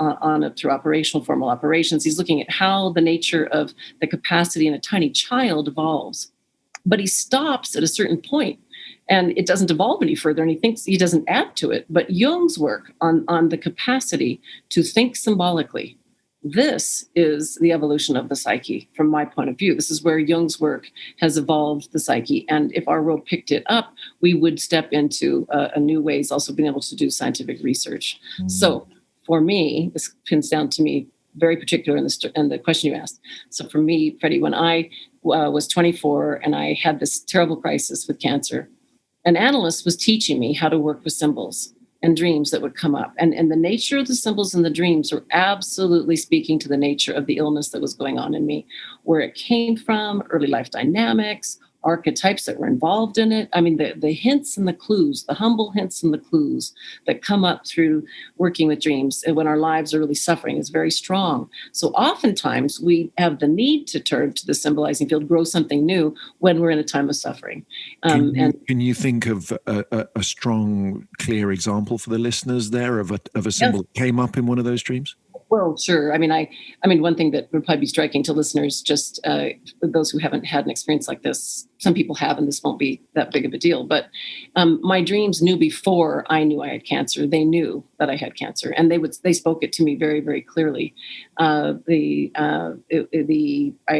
through operational formal operations. He's looking at how the nature of the capacity in a tiny child evolves. But he stops at a certain point and it doesn't evolve any further, and he thinks he doesn't add to it. But Jung's work on the capacity to think symbolically, this is the evolution of the psyche from my point of view. This is where Jung's work has evolved the psyche. And if our world picked it up, we would step into a new ways, also being able to do scientific research. Mm. So for me, this pins down to me very particular in the question you asked. So for me, Freddie, when I was 24 and I had this terrible crisis with cancer, an analyst was teaching me how to work with symbols and dreams that would come up. And the nature of the symbols and the dreams were absolutely speaking to the nature of the illness that was going on in me, where it came from, early life dynamics, archetypes that were involved in it. I mean, the hints and the clues, the humble hints and the clues that come up through working with dreams when our lives are really suffering is very strong. So oftentimes we have the need to turn to the symbolizing field, grow something new when we're in a time of suffering.
Can you think of a strong, clear example for the listeners there of a symbol that came up in one of those dreams?
Well, sure. I mean, one thing that would probably be striking to listeners, just those who haven't had an experience like this, some people have, and this won't be that big of a deal, but my dreams knew before I knew I had cancer. They knew that I had cancer, and they spoke it to me very, very clearly. I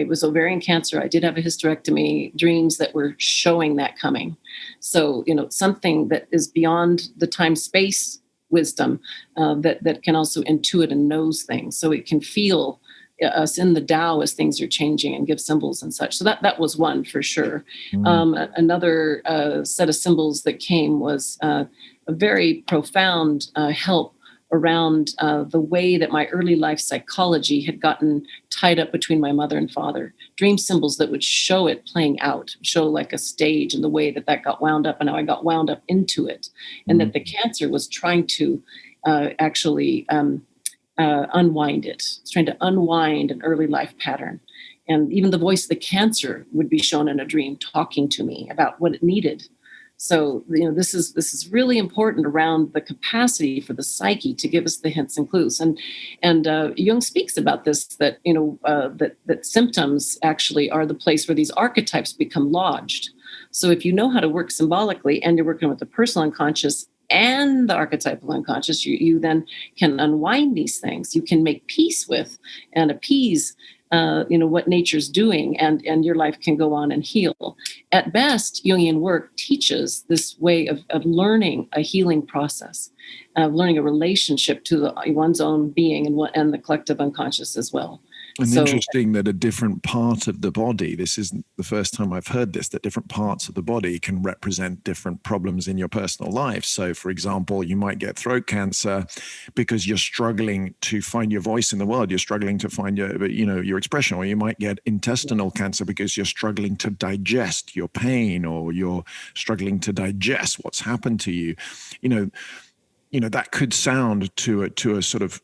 was ovarian cancer. I did have a hysterectomy, dreams that were showing that coming. So, something that is beyond the time-space wisdom that can also intuit and knows things. So it can feel us in the Tao as things are changing and give symbols and such. So that was one for sure. Mm. Another set of symbols that came was a very profound help around the way that my early life psychology had gotten tied up between my mother and father. Dream symbols that would show it playing out, show like a stage and the way that got wound up and how I got wound up into it. And that the cancer was trying to actually unwind it. It's trying to unwind an early life pattern. And even the voice of the cancer would be shown in a dream talking to me about what it needed. So, this is really important around the capacity for the psyche to give us the hints and clues. And Jung speaks about this, that, that symptoms actually are the place where these archetypes become lodged. So if you know how to work symbolically and you're working with the personal unconscious and the archetypal unconscious, you then can unwind these things. You can make peace with and appease what nature's doing, and your life can go on and heal. At best, Jungian work teaches this way of learning a healing process, of learning a relationship to one's own being and the collective unconscious as well.
And interesting that a different part of the body, this isn't the first time I've heard this, that different parts of the body can represent different problems in your personal life. So, for example, you might get throat cancer because you're struggling to find your voice in the world. You're struggling to find your expression, or you might get intestinal cancer because you're struggling to digest your pain, or you're struggling to digest what's happened to you. That could sound to a sort of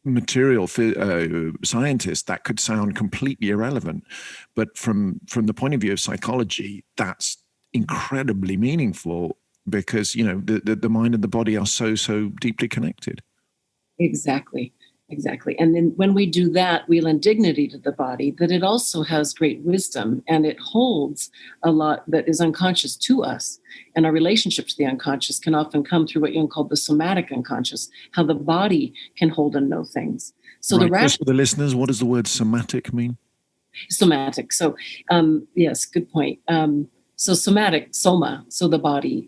material scientist, that could sound completely irrelevant, but from the point of view of psychology, that's incredibly meaningful because the mind and the body are so deeply connected.
Exactly. And then when we do that, we lend dignity to the body, that it also has great wisdom and it holds a lot that is unconscious to us. And our relationship to the unconscious can often come through what Jung called the somatic unconscious, how the body can hold and know things. So
right. Just for the listeners, what does the word somatic mean?
Somatic. So, yes, good point. So somatic, soma, so the body,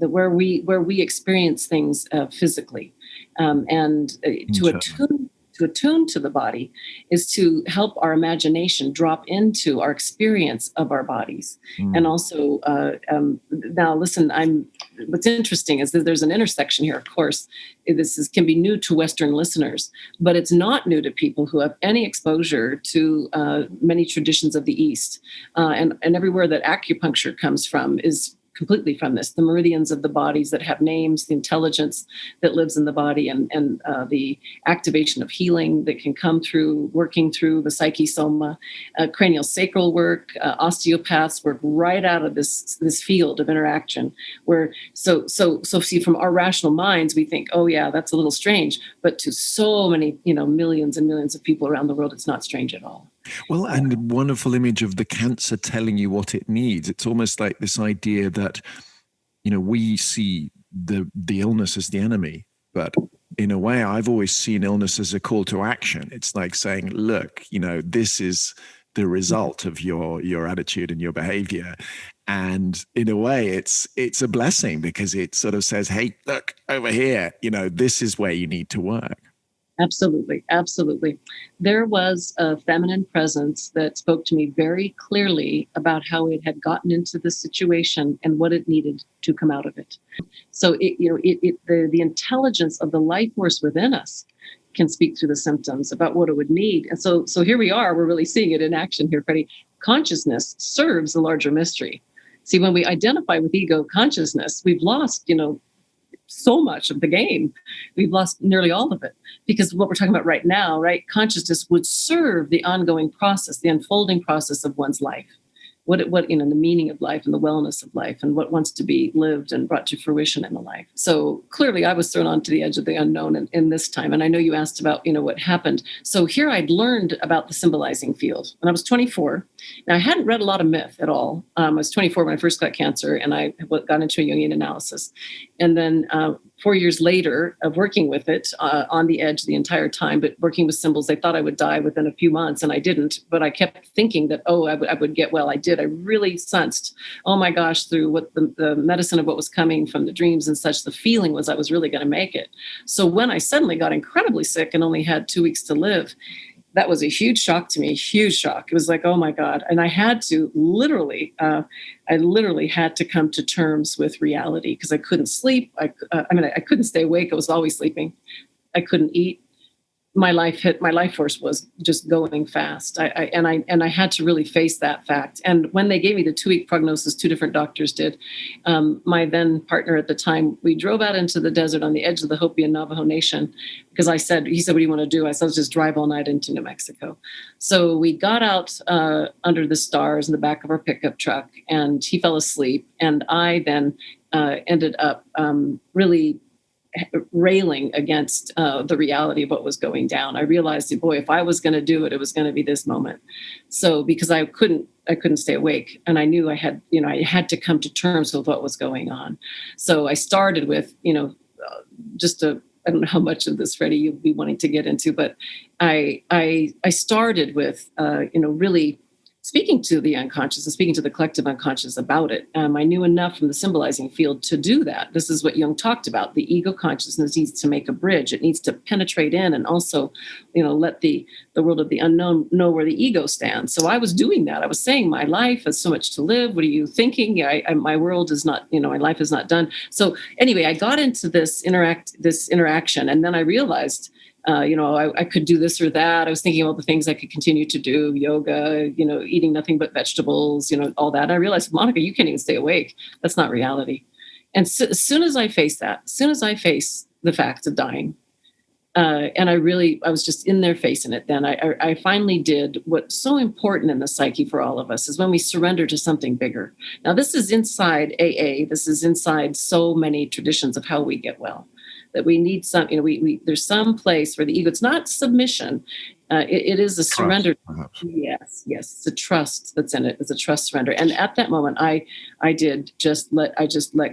where we experience things physically. To attune to the body is to help our imagination drop into our experience of our bodies. And also, now listen, what's interesting is that there's an intersection here. Of course, can be new to Western listeners, but it's not new to people who have any exposure to many traditions of the East. And everywhere that acupuncture comes from is completely from this. The meridians of the bodies that have names, the intelligence that lives in the body, and the activation of healing that can come through working through the psyche soma, cranial sacral work, osteopaths work right out of this field of interaction. Where so see, from our rational minds, we think, oh yeah, that's a little strange, but to so many millions and millions of people around the world, it's not strange at all.
Well, and a wonderful image of the cancer telling you what it needs. It's almost like this idea that, we see the illness as the enemy, but in a way, I've always seen illness as a call to action. It's like saying, look, this is the result of your attitude and your behavior. And in a way, it's a blessing, because it sort of says, hey, look over here, this is where you need to work.
Absolutely. Absolutely. There was a feminine presence that spoke to me very clearly about how it had gotten into the situation and what it needed to come out of it. So the intelligence of the life force within us can speak through the symptoms about what it would need. And so here we are, we're really seeing it in action here, Freddie. Consciousness serves the larger mystery. See, when we identify with ego consciousness, we've lost, so much of the game. We've lost nearly all of it, because what we're talking about right now, right? Consciousness would serve the ongoing process, the unfolding process of one's life. What the meaning of life and the wellness of life and what wants to be lived and brought to fruition in the life. So clearly I was thrown onto the edge of the unknown in this time. And I know you asked about, what happened. So here I'd learned about the symbolizing field when I was 24. Now I hadn't read a lot of myth at all. I was 24 when I first got cancer, and I got into a Jungian analysis. And then 4 years later of working with it on the edge the entire time, but working with symbols, they thought I would die within a few months, and I didn't. But I kept thinking that, I would get well. I did. I really sensed, oh my gosh, through what the medicine of what was coming from the dreams and such, the feeling was I was really going to make it. So when I suddenly got incredibly sick and only had 2 weeks to live, that was a huge shock to me, huge shock. It was like, oh my God. And I had to literally had to come to terms with reality, because I couldn't sleep. I couldn't stay awake. I was always sleeping. I couldn't eat. My life force was just going fast. I had to really face that fact. And when they gave me the 2-week prognosis, 2 different doctors did. My then partner at the time, we drove out into the desert on the edge of the Hopi and Navajo Nation, because he said, what do you want to do? I said, let's just drive all night into New Mexico. So we got out under the stars in the back of our pickup truck, and he fell asleep. And I then ended up really railing against the reality of what was going down. I realized, boy, if I was going to do it, it was going to be this moment. So because I couldn't stay awake, and I knew I had to come to terms with what was going on. So I started with, I don't know how much of this, Freddie, you'll be wanting to get into, but I started with, really speaking to the unconscious and speaking to the collective unconscious about it. I knew enough from the symbolizing field to do that. This is what Jung talked about. The ego consciousness needs to make a bridge. It needs to penetrate in and also, let the world of the unknown know where the ego stands. So I was doing that. I was saying, my life has so much to live. What are you thinking? My world is not, my life is not done. So anyway, I got into this interaction, and then I realized, I could do this or that. I was thinking about the things I could continue to do, yoga, eating nothing but vegetables, all that. And I realized, Monika, you can't even stay awake. That's not reality. And as soon as I face that, as soon as I face the fact of dying, and I was just in there facing it, then I finally did what's so important in the psyche for all of us, is when we surrender to something bigger. Now, this is inside AA. This is inside so many traditions of how we get well. That we need some, there's some place where the ego, it's not submission. It is a trust, surrender. Perhaps. Yes. It's a trust that's in it. It's a trust surrender. And at that moment, I just let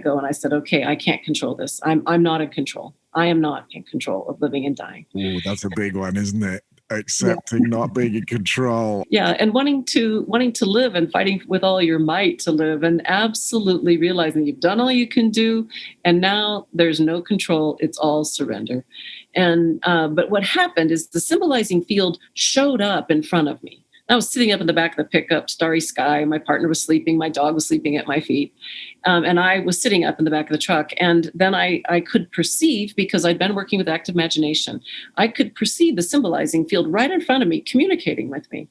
go. And I said, okay, I can't control this. I'm not in control. I am not in control of living and dying.
Oh, that's a big one, isn't it? Accepting not being in control.
Yeah, and wanting to live and fighting with all your might to live, and absolutely realizing you've done all you can do, and now there's no control. It's all surrender. And but what happened is the symbolizing field showed up in front of me. I was sitting up in the back of the pickup, starry sky. My partner was sleeping. My dog was sleeping at my feet. And I was sitting up in the back of the truck. And then I could perceive, because I'd been working with active imagination, I could perceive the symbolizing field right in front of me, communicating with me.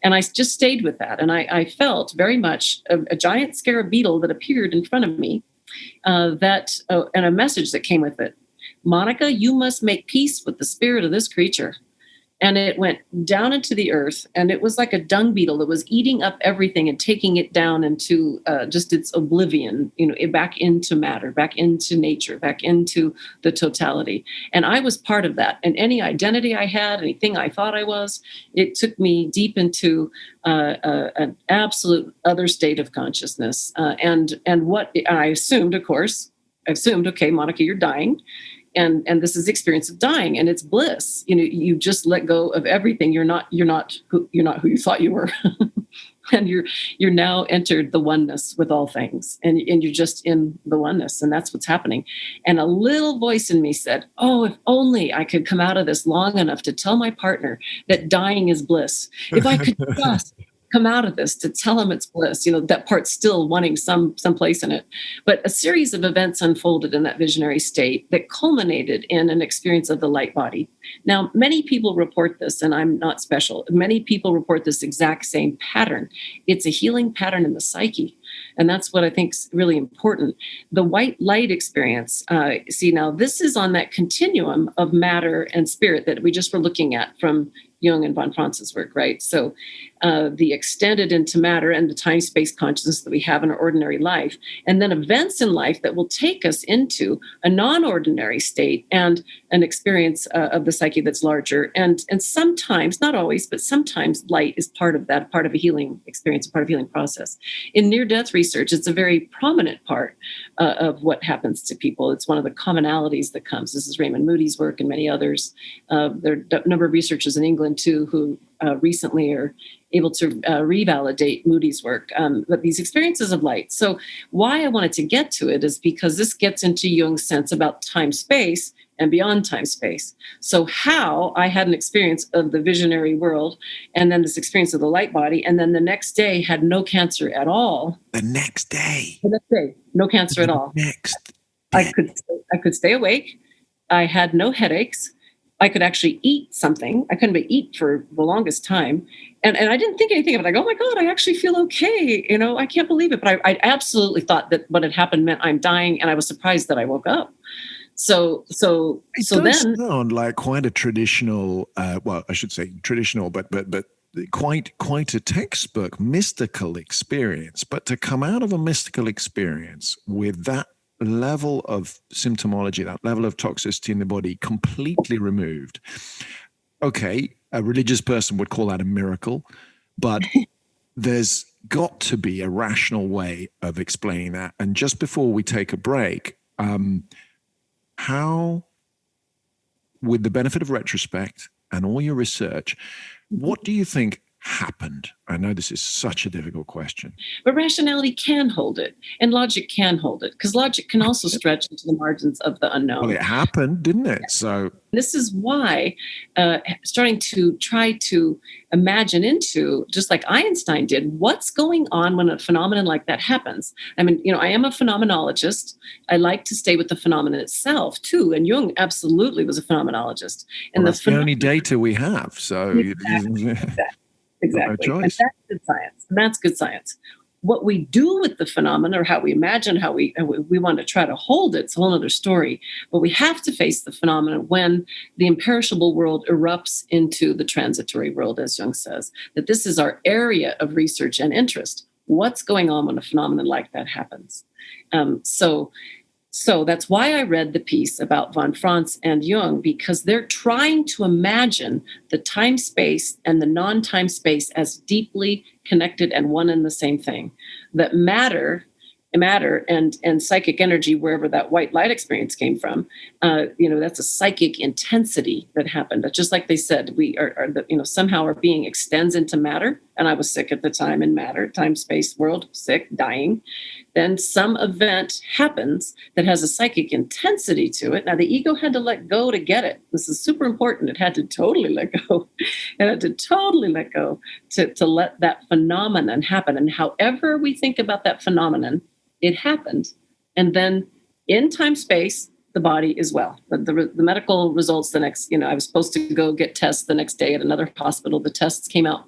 And I just stayed with that. And I felt very much a giant scarab beetle that appeared in front of me, and a message that came with it. Monika, you must make peace with the spirit of this creature. And it went down into the earth, and it was like a dung beetle that was eating up everything and taking it down into just its oblivion, back into matter, back into nature, back into the totality. And I was part of that. And any identity I had, anything I thought I was, it took me deep into an absolute other state of consciousness. And what I assumed, of course, okay, Monika, you're dying. And this is the experience of dying, and it's bliss. You just let go of everything. You're not who you thought you were, and you're now entered the oneness with all things, and you're just in the oneness, and that's what's happening. And a little voice in me said, "Oh, if only I could come out of this long enough to tell my partner that dying is bliss. If I could just come out of this to tell him it's bliss." That part's still wanting some place in it. But a series of events unfolded in that visionary state that culminated in an experience of the light body. Now, many people report this, and I'm not special. Many people report this exact same pattern. It's a healing pattern in the psyche. And that's what I think is really important. The white light experience, now this is on that continuum of matter and spirit that we just were looking at from Jung and von Franz's work, right? So the extended into matter and the time-space consciousness that we have in our ordinary life, and then events in life that will take us into a non-ordinary state and an experience of the psyche that's larger. And sometimes, not always, but sometimes light is part of that, part of a healing experience, part of a healing process. In near-death research, it's a very prominent part of what happens to people. It's one of the commonalities that comes. This is Raymond Moody's work and many others. There are a number of researchers in England, too, who recently are able to revalidate Moody's work, but these experiences of light. So why I wanted to get to it is because this gets into Jung's sense about time-space and beyond time-space. So how I had an experience of the visionary world, and then this experience of the light body, and then the next day had no cancer at all.
The next day,
no cancer at all. I could stay awake. I had no headaches. I could actually eat something. I couldn't eat for the longest time. And I didn't think anything of it. Like, oh my God, I actually feel okay. I can't believe it. But I absolutely thought that what had happened meant I'm dying. And I was surprised that I woke up. So
does sound like quite a traditional, well, I should say traditional, but quite a textbook mystical experience. But to come out of a mystical experience with that level of symptomology, that level of toxicity in the body completely removed. Okay, a religious person would call that a miracle, but there's got to be a rational way of explaining that. And just before we take a break, how, with the benefit of retrospect and all your research, what do you think happened? I know this is such a difficult question.
But rationality can hold it, and logic can hold it, because logic can also stretch into the margins of the unknown.
Well, it happened, didn't it? So
this is why starting to try to imagine into, just like Einstein did, what's going on when a phenomenon like that happens. I mean, I am a phenomenologist. I like to stay with the phenomenon itself, too. And Jung absolutely was a phenomenologist. And
that's the only data we have. So
Exactly. No, and that's good science. And that's good science. What we do with the phenomenon, or how we imagine, how we want to try to hold it, it's a whole other story. But we have to face the phenomenon when the imperishable world erupts into the transitory world, as Jung says, that this is our area of research and interest. What's going on when a phenomenon like that happens? So that's why I read the piece about von Franz and Jung, because they're trying to imagine the time-space and the non-time-space as deeply connected and one and the same thing. That matter and psychic energy, wherever that white light experience came from, that's a psychic intensity that happened. Just like they said, we are somehow our being extends into matter and I was sick at the time in matter, time, space, world, sick, dying. Then some event happens that has a psychic intensity to it. Now, the ego had to let go to get it. This is super important. It had to totally let go. It had to totally let go to let that phenomenon happen. And however we think about that phenomenon, it happened. And then in time, space, the body as well. The medical results the next, I was supposed to go get tests the next day at another hospital. The tests came out.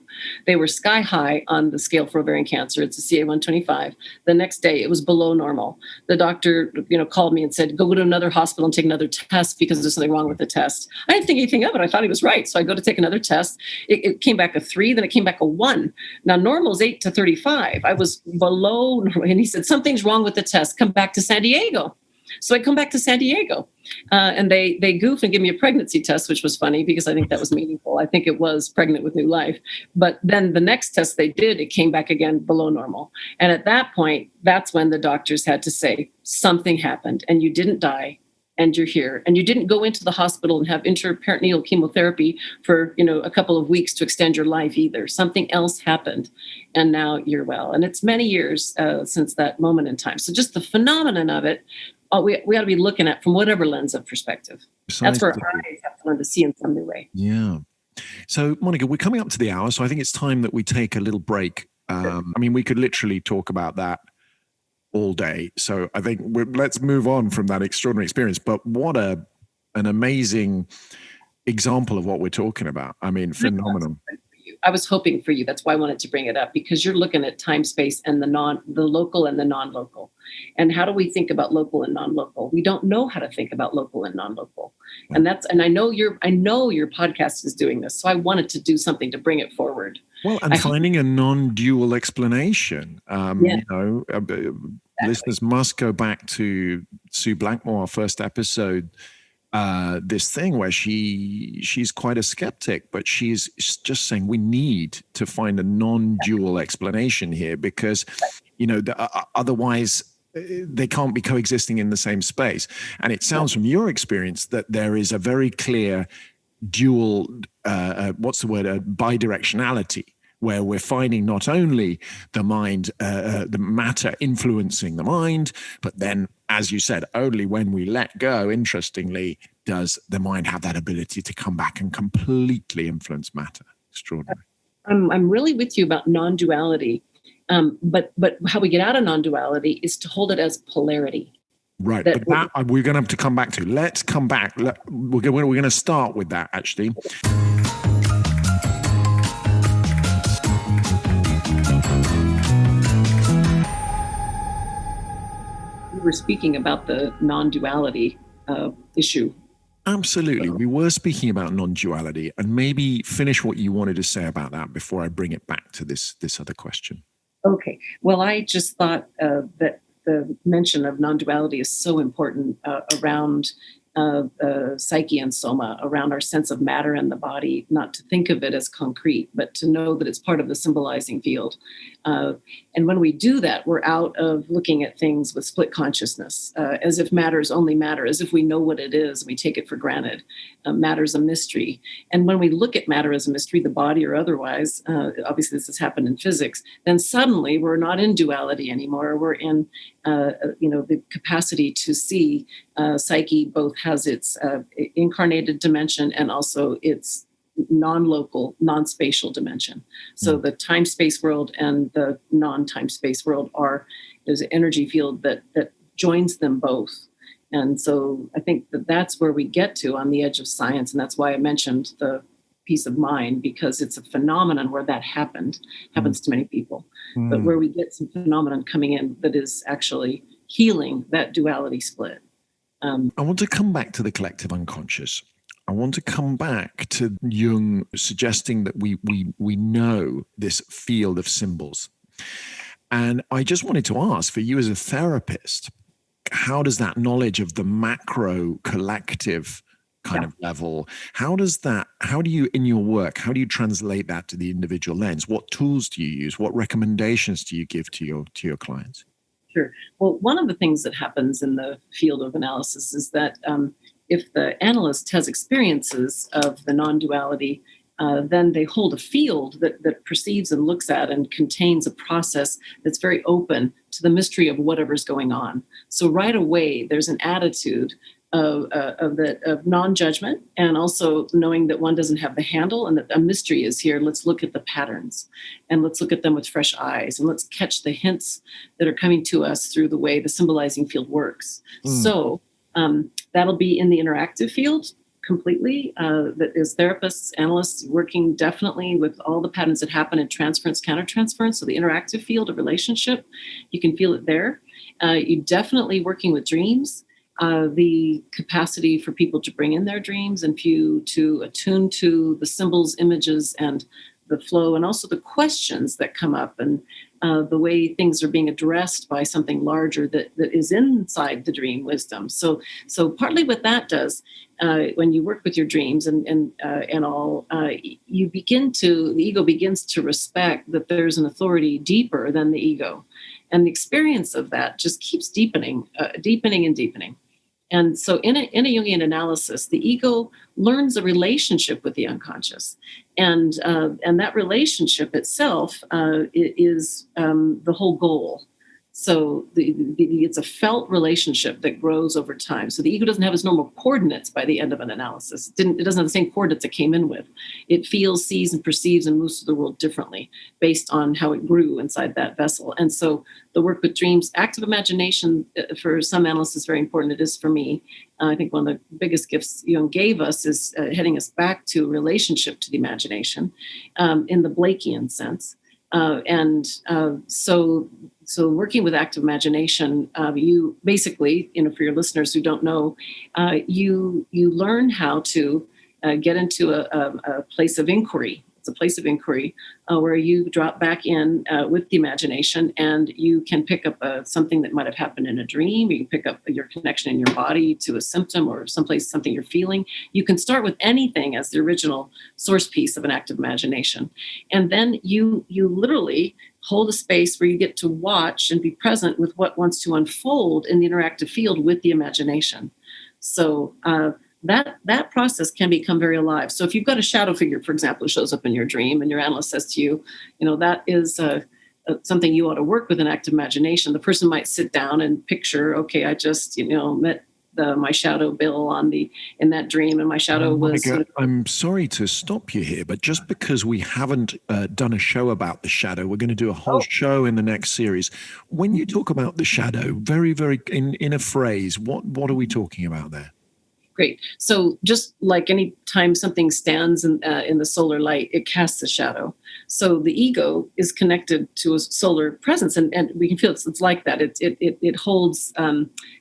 They were sky high on the scale for ovarian cancer. It's a CA-125. The next day, it was below normal. The doctor, called me and said, go to another hospital and take another test because there's something wrong with the test. I didn't think anything of it. I thought he was right. So I go to take another test. It came back a 3, then it came back a 1. Now, normal is 8 to 35. I was below normal. And he said, something's wrong with the test. Come back to San Diego. So I come back to San Diego and they goof and give me a pregnancy test, which was funny because I think that was meaningful. I think it was pregnant with new life. But then the next test they did, it came back again below normal. And at that point, that's when the doctors had to say something happened and you didn't die and you're here. And you didn't go into the hospital and have intraperitoneal chemotherapy for, a couple of weeks to extend your life either. Something else happened and now you're well. And it's many years since that moment in time. So just the phenomenon of it, we ought to be looking at from whatever lens of perspective. That's where our eyes have to learn to see in some new way.
Yeah. So, Monika, we're coming up to the hour, so I think it's time that we take a little break. We could literally talk about that all day. So I think let's move on from that extraordinary experience. But what an amazing example of what we're talking about. I mean, phenomenal.
I was hoping for you. That's why I wanted to bring it up, because you're looking at time, space, and the local and the non-local. And how do we think about local and non-local? We don't know how to think about local and non-local. And I know your podcast is doing this. So I wanted to do something to bring it forward.
Well, and finding a non-dual explanation. Listeners must go back to Sue Blackmore, our first episode. This thing where she's quite a skeptic, but she's just saying we need to find a non-dual explanation here because, otherwise they can't be coexisting in the same space. And it sounds from your experience that there is a very clear dual, bidirectionality, where we're finding not only the mind, the matter influencing the mind, but then, as you said, only when we let go, interestingly, does the mind have that ability to come back and completely influence matter. Extraordinary.
I'm really with you about non-duality, but how we get out of non-duality is to hold it as polarity.
Right, but that we're going to have to come back to. Let's come back. We're going to start with that, actually.
We were speaking about the non-duality issue.
Absolutely. We were speaking about non-duality, and maybe finish what you wanted to say about that before I bring it back to this other question.
Okay. Well, I just thought that the mention of non-duality is so important around psyche and soma, around our sense of matter in the body, not to think of it as concrete, but to know that it's part of the symbolizing field. And when we do that, we're out of looking at things with split consciousness, as if matter is only matter, as if we know what it is, we take it for granted. Matter's a mystery. And when we look at matter as a mystery, the body or otherwise, obviously this has happened in physics, then suddenly we're not in duality anymore. We're in the capacity to see psyche both has its incarnated dimension and also its non-local, non-spatial dimension. So the time-space world and the non-time-space world there's an energy field that joins them both. And so I think that's where we get to on the edge of science. And that's why I mentioned the peace of mind, because it's a phenomenon where that happens to many people. But where we get some phenomenon coming in that is actually healing that duality split.
I want to come back to the collective unconscious. I want to come back to Jung suggesting that we know this field of symbols. And I just wanted to ask, for you as a therapist, how does that knowledge of the macro collective kind of level, how do you, in your work, how do you translate that to the individual lens? What tools do you use? What recommendations do you give to your clients?
Sure. Well, one of the things that happens in the field of analysis is that if the analyst has experiences of the non-duality, then they hold a field that perceives and looks at and contains a process that's very open to the mystery of whatever's going on. So right away, there's an attitude of non-judgment, and also knowing that one doesn't have the handle and that a mystery is here. Let's look at the patterns and let's look at them with fresh eyes, and let's catch the hints that are coming to us through the way the symbolizing field works. So that'll be in the interactive field completely. That is therapists, analysts working definitely with all the patterns that happen in transference, countertransference. So the interactive field of relationship, you can feel it there. You definitely working with dreams. The capacity for people to bring in their dreams and to attune to the symbols, images, and the flow, and also the questions that come up, and the way things are being addressed by something larger that is inside the dream wisdom. So partly what that does, when you work with your dreams and all, you the ego begins to respect that there's an authority deeper than the ego, and the experience of that just keeps deepening and deepening. And so in a Jungian analysis, the ego learns a relationship with the unconscious. And that relationship itself is the whole goal. So it's a felt relationship that grows over time. So the ego doesn't have its normal coordinates by the end of an analysis. It doesn't have the same coordinates it came in with. It feels, sees, and perceives and moves through the world differently based on how it grew inside that vessel. And so the work with dreams, active imagination, for some analysts is very important. It is for me. I think one of the biggest gifts Jung gave us is heading us back to relationship to the imagination in the Blakean sense. So working with active imagination, you basically, for your listeners who don't know, you learn how to get into a place of inquiry. It's a place of inquiry where you drop back in with the imagination, and you can pick up something that might have happened in a dream. You can pick up your connection in your body to a symptom or something you're feeling. You can start with anything as the original source piece of an active imagination. And then you literally hold a space where you get to watch and be present with what wants to unfold in the interactive field with the imagination. So that process can become very alive. So if you've got a shadow figure, for example, who shows up in your dream and your analyst says to you, that is something you ought to work with an active imagination. The person might sit down and picture, okay, I just, met my shadow Bill in that dream, and my shadow was.
Monika, I'm sorry to stop you here, but just because we haven't done a show about the shadow, we're going to do a whole show in the next series. When you talk about the shadow, very, very in a phrase, what are we talking about there?
Great. So just like any time something stands in the solar light, it casts a shadow. So the ego is connected to a solar presence, and we can feel it's like that. It holds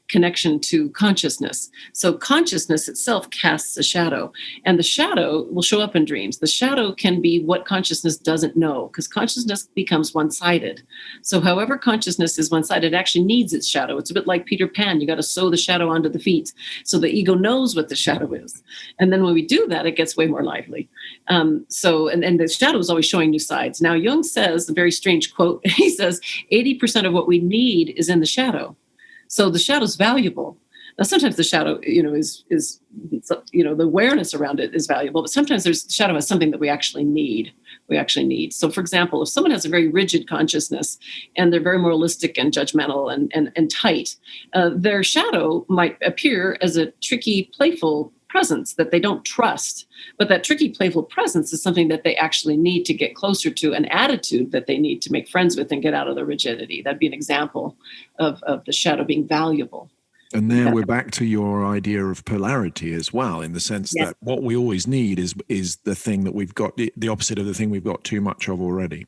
connection to consciousness. So consciousness itself casts a shadow, and the shadow will show up in dreams. The shadow can be what consciousness doesn't know, because consciousness becomes one-sided. So however consciousness is one-sided, it actually needs its shadow. It's a bit like Peter Pan. You got to sew the shadow onto the feet. So the ego knows what the shadow is. And then when we do that, it gets way more lively. And the shadow is always showing new sides. Now, Jung says, a very strange quote, he says, 80% of what we need is in the shadow. So the shadow's valuable. Now, sometimes the shadow, is the awareness around it is valuable, but sometimes the shadow has something that we actually need. So, for example, if someone has a very rigid consciousness and they're very moralistic and judgmental and tight, their shadow might appear as a tricky, playful presence that they don't trust. But that tricky, playful presence is something that they actually need to get closer to, an attitude that they need to make friends with and get out of the rigidity. That'd be an example of the shadow being valuable.
And there we're back to your idea of polarity as well, in the sense that what we always need is the thing that we've got, the opposite of the thing we've got too much of already.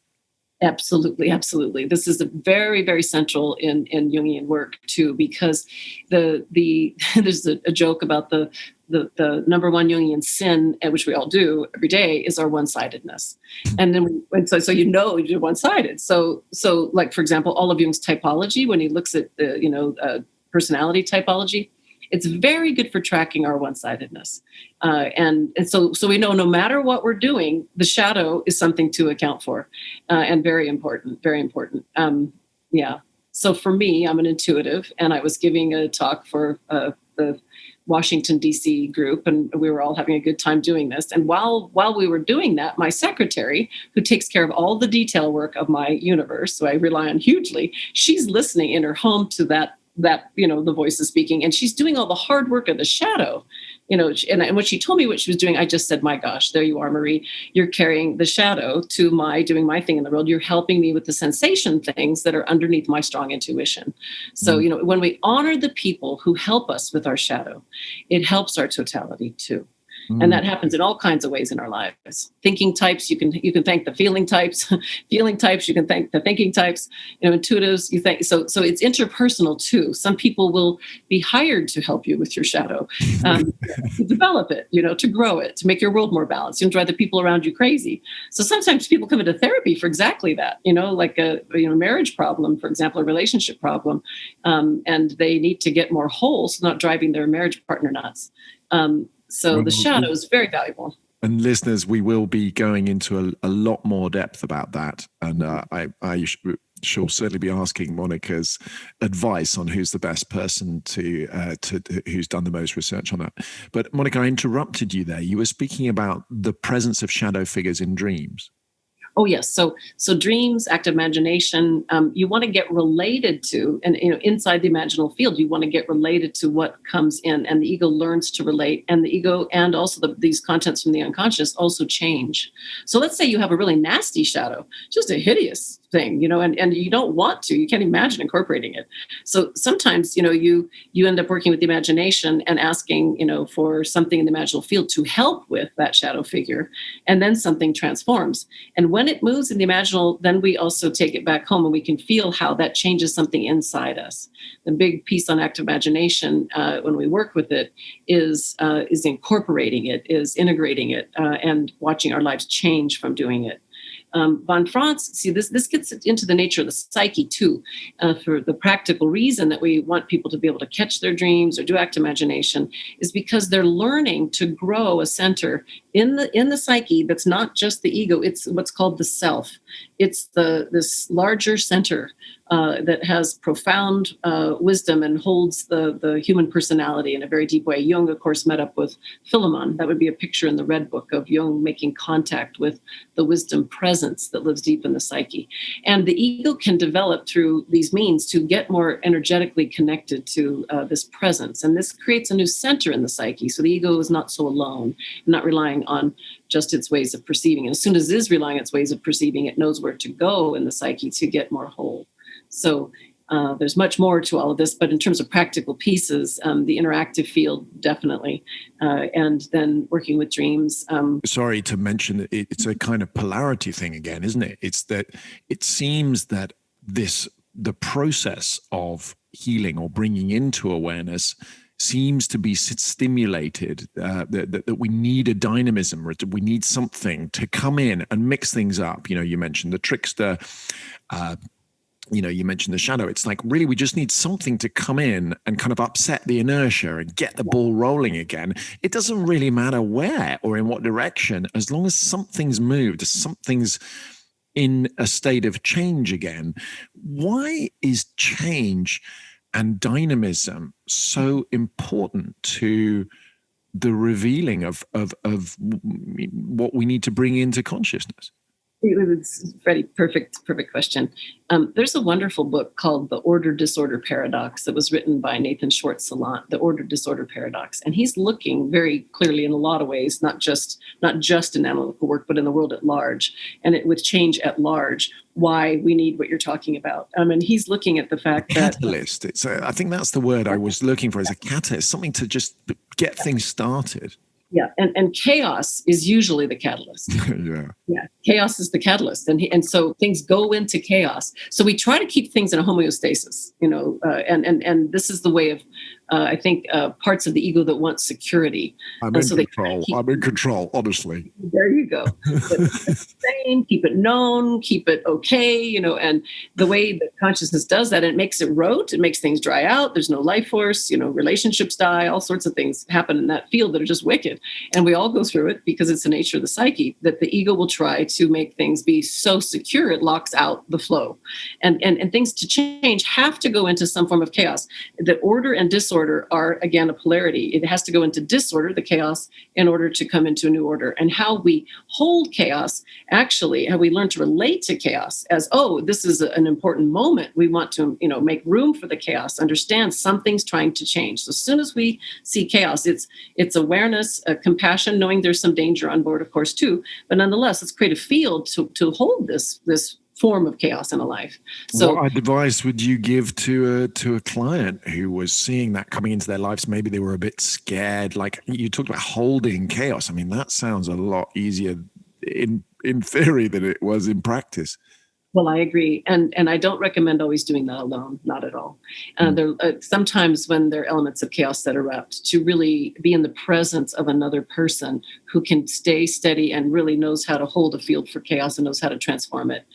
Absolutely, absolutely. This is a very, very central in Jungian work too, because there's a joke about the number one Jungian sin, which we all do every day, is our one-sidedness. And then so you're one-sided. So like, for example, all of Jung's typology, when he looks at the personality typology, it's very good for tracking our one-sidedness. And so we know no matter what we're doing, the shadow is something to account for, and very important, very important. So for me, I'm an intuitive, and I was giving a talk for the Washington, D.C. group, and we were all having a good time doing this. And while we were doing that, my secretary, who takes care of all the detail work of my universe, so I rely on hugely, she's listening in her home to that the voice is speaking, and she's doing all the hard work of the shadow. And when she told me what she was doing, I just said, my gosh, there you are, Marie. You're carrying the shadow to doing my thing in the world. You're helping me with the sensation things that are underneath my strong intuition. So, when we honor the people who help us with our shadow, it helps our totality too. And that happens in all kinds of ways in our lives. Thinking types, you can thank the feeling types. Feeling types, you can thank the thinking types. Intuitives, you thank. So it's interpersonal too. Some people will be hired to help you with your shadow, to develop it, to grow it, to make your world more balanced. You don't drive the people around you crazy. So sometimes people come into therapy for exactly that. Like a marriage problem, for example, a relationship problem, and they need to get more whole, so not driving their marriage partner nuts. So the shadow is very valuable.
And listeners, we will be going into a lot more depth about that. And I shall certainly be asking Monika's advice on who's the best person to who's done the most research on that. But Monika, I interrupted you there. You were speaking about the presence of shadow figures in dreams.
Oh, yes. So dreams, active imagination, you want to get related to, and inside the imaginal field, you want to get related to what comes in, and the ego learns to relate, and the ego and also these contents from the unconscious also change. So let's say you have a really nasty shadow, just a hideous thing, and you don't want to, you can't imagine incorporating it. So sometimes, you end up working with the imagination and asking, for something in the imaginal field to help with that shadow figure, and then something transforms. And when it moves in the imaginal, then we also take it back home and we can feel how that changes something inside us. The big piece on active imagination, when we work with it, is incorporating it, is integrating it, and watching our lives change from doing it. Von Franz, see, this gets into the nature of the psyche too, for the practical reason that we want people to be able to catch their dreams or do active imagination is because they're learning to grow a center in the psyche that's not just the ego, it's what's called the self. It's this larger center that has profound wisdom and holds the human personality in a very deep way. Jung, of course, met up with Philemon. That would be a picture in the Red Book of Jung making contact with the wisdom presence that lives deep in the psyche. And the ego can develop through these means to get more energetically connected to this presence. And this creates a new center in the psyche. So the ego is not so alone, not relying on just its ways of perceiving. And as soon as it is relying on its ways of perceiving, it knows where to go in the psyche to get more whole. So there's much more to all of this, but in terms of practical pieces, the interactive field, definitely. And then working with dreams.
Sorry to mention, it's a kind of polarity thing again, isn't it? It's that it seems that the process of healing or bringing into awareness seems to be stimulated, that we need a dynamism, we need something to come in and mix things up. You mentioned the trickster, you mentioned the shadow. It's like, really, we just need something to come in and kind of upset the inertia and get the ball rolling again. It doesn't really matter where or in what direction, as long as something's moved, something's in a state of change again. Why is change and dynamism so important to the revealing of what we need to bring into consciousness?
It's Freddie, perfect question. There's a wonderful book called The Order-Disorder Paradox that was written by Nathan Schwartz-Salant, The Order-Disorder Paradox. And he's looking very clearly in a lot of ways, not just in analytical work, but in the world at large, and with change at large, why we need what you're talking about. And he's looking at the fact that—
catalyst. I think that's the word I was looking for, as a catalyst, something to just get things started.
Yeah, and chaos is usually the catalyst. Yeah, chaos is the catalyst, and so things go into chaos. So we try to keep things in a homeostasis, and this is the way of, I think, parts of the ego that want security.
I'm in control, honestly.
There you go. Keep it sane, keep it known, keep it okay, and the way that consciousness does that, it makes it rote, it makes things dry out, there's no life force, relationships die, all sorts of things happen in that field that are just wicked. And we all go through it because it's the nature of the psyche, that the ego will try to make things be so secure it locks out the flow. And things to change have to go into some form of chaos. The order and disorder are, again, a polarity. It has to go into disorder, the chaos, in order to come into a new order. And how we hold chaos, actually, how we learn to relate to chaos as, oh, this is an important moment. We want to, make room for the chaos, understand something's trying to change. So as soon as we see chaos, it's awareness, compassion, knowing there's some danger on board, of course, too. But nonetheless, let's create a field to hold this form of chaos in a life. So,
what advice would you give to a client who was seeing that coming into their lives? Maybe they were a bit scared. Like you talked about holding chaos. I mean, that sounds a lot easier in theory than it was in practice.
well, I agree, and I don't recommend always doing that alone. Not at all. There sometimes when there are elements of chaos that erupt, to really be in the presence of another person who can stay steady and really knows how to hold a field for chaos and knows how to transform it.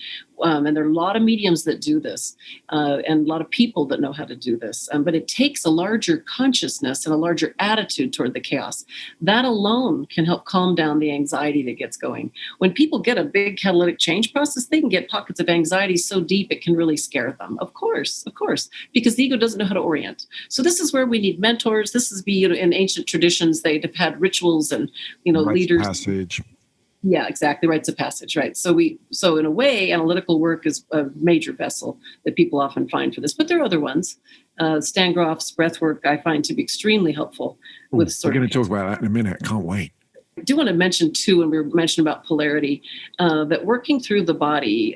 And there are a lot of mediums that do this, and a lot of people that know how to do this. But it takes a larger consciousness and a larger attitude toward the chaos. That alone can help calm down the anxiety that gets going. When people get a big catalytic change process, they can get pockets of anxiety so deep it can really scare them. Of course, because the ego doesn't know how to orient. So this is where we need mentors. This is in ancient traditions, they'd have had rituals and leaders.
Passage.
Yeah, exactly. Rites of passage, right? So in a way, analytical work is a major vessel that people often find for this, but there are other ones. Stan Grof's breath work I find to be extremely helpful. We're
going to talk about that in a minute. I can't wait.
I do want to mention too, when we were mentioning about polarity, that working through the body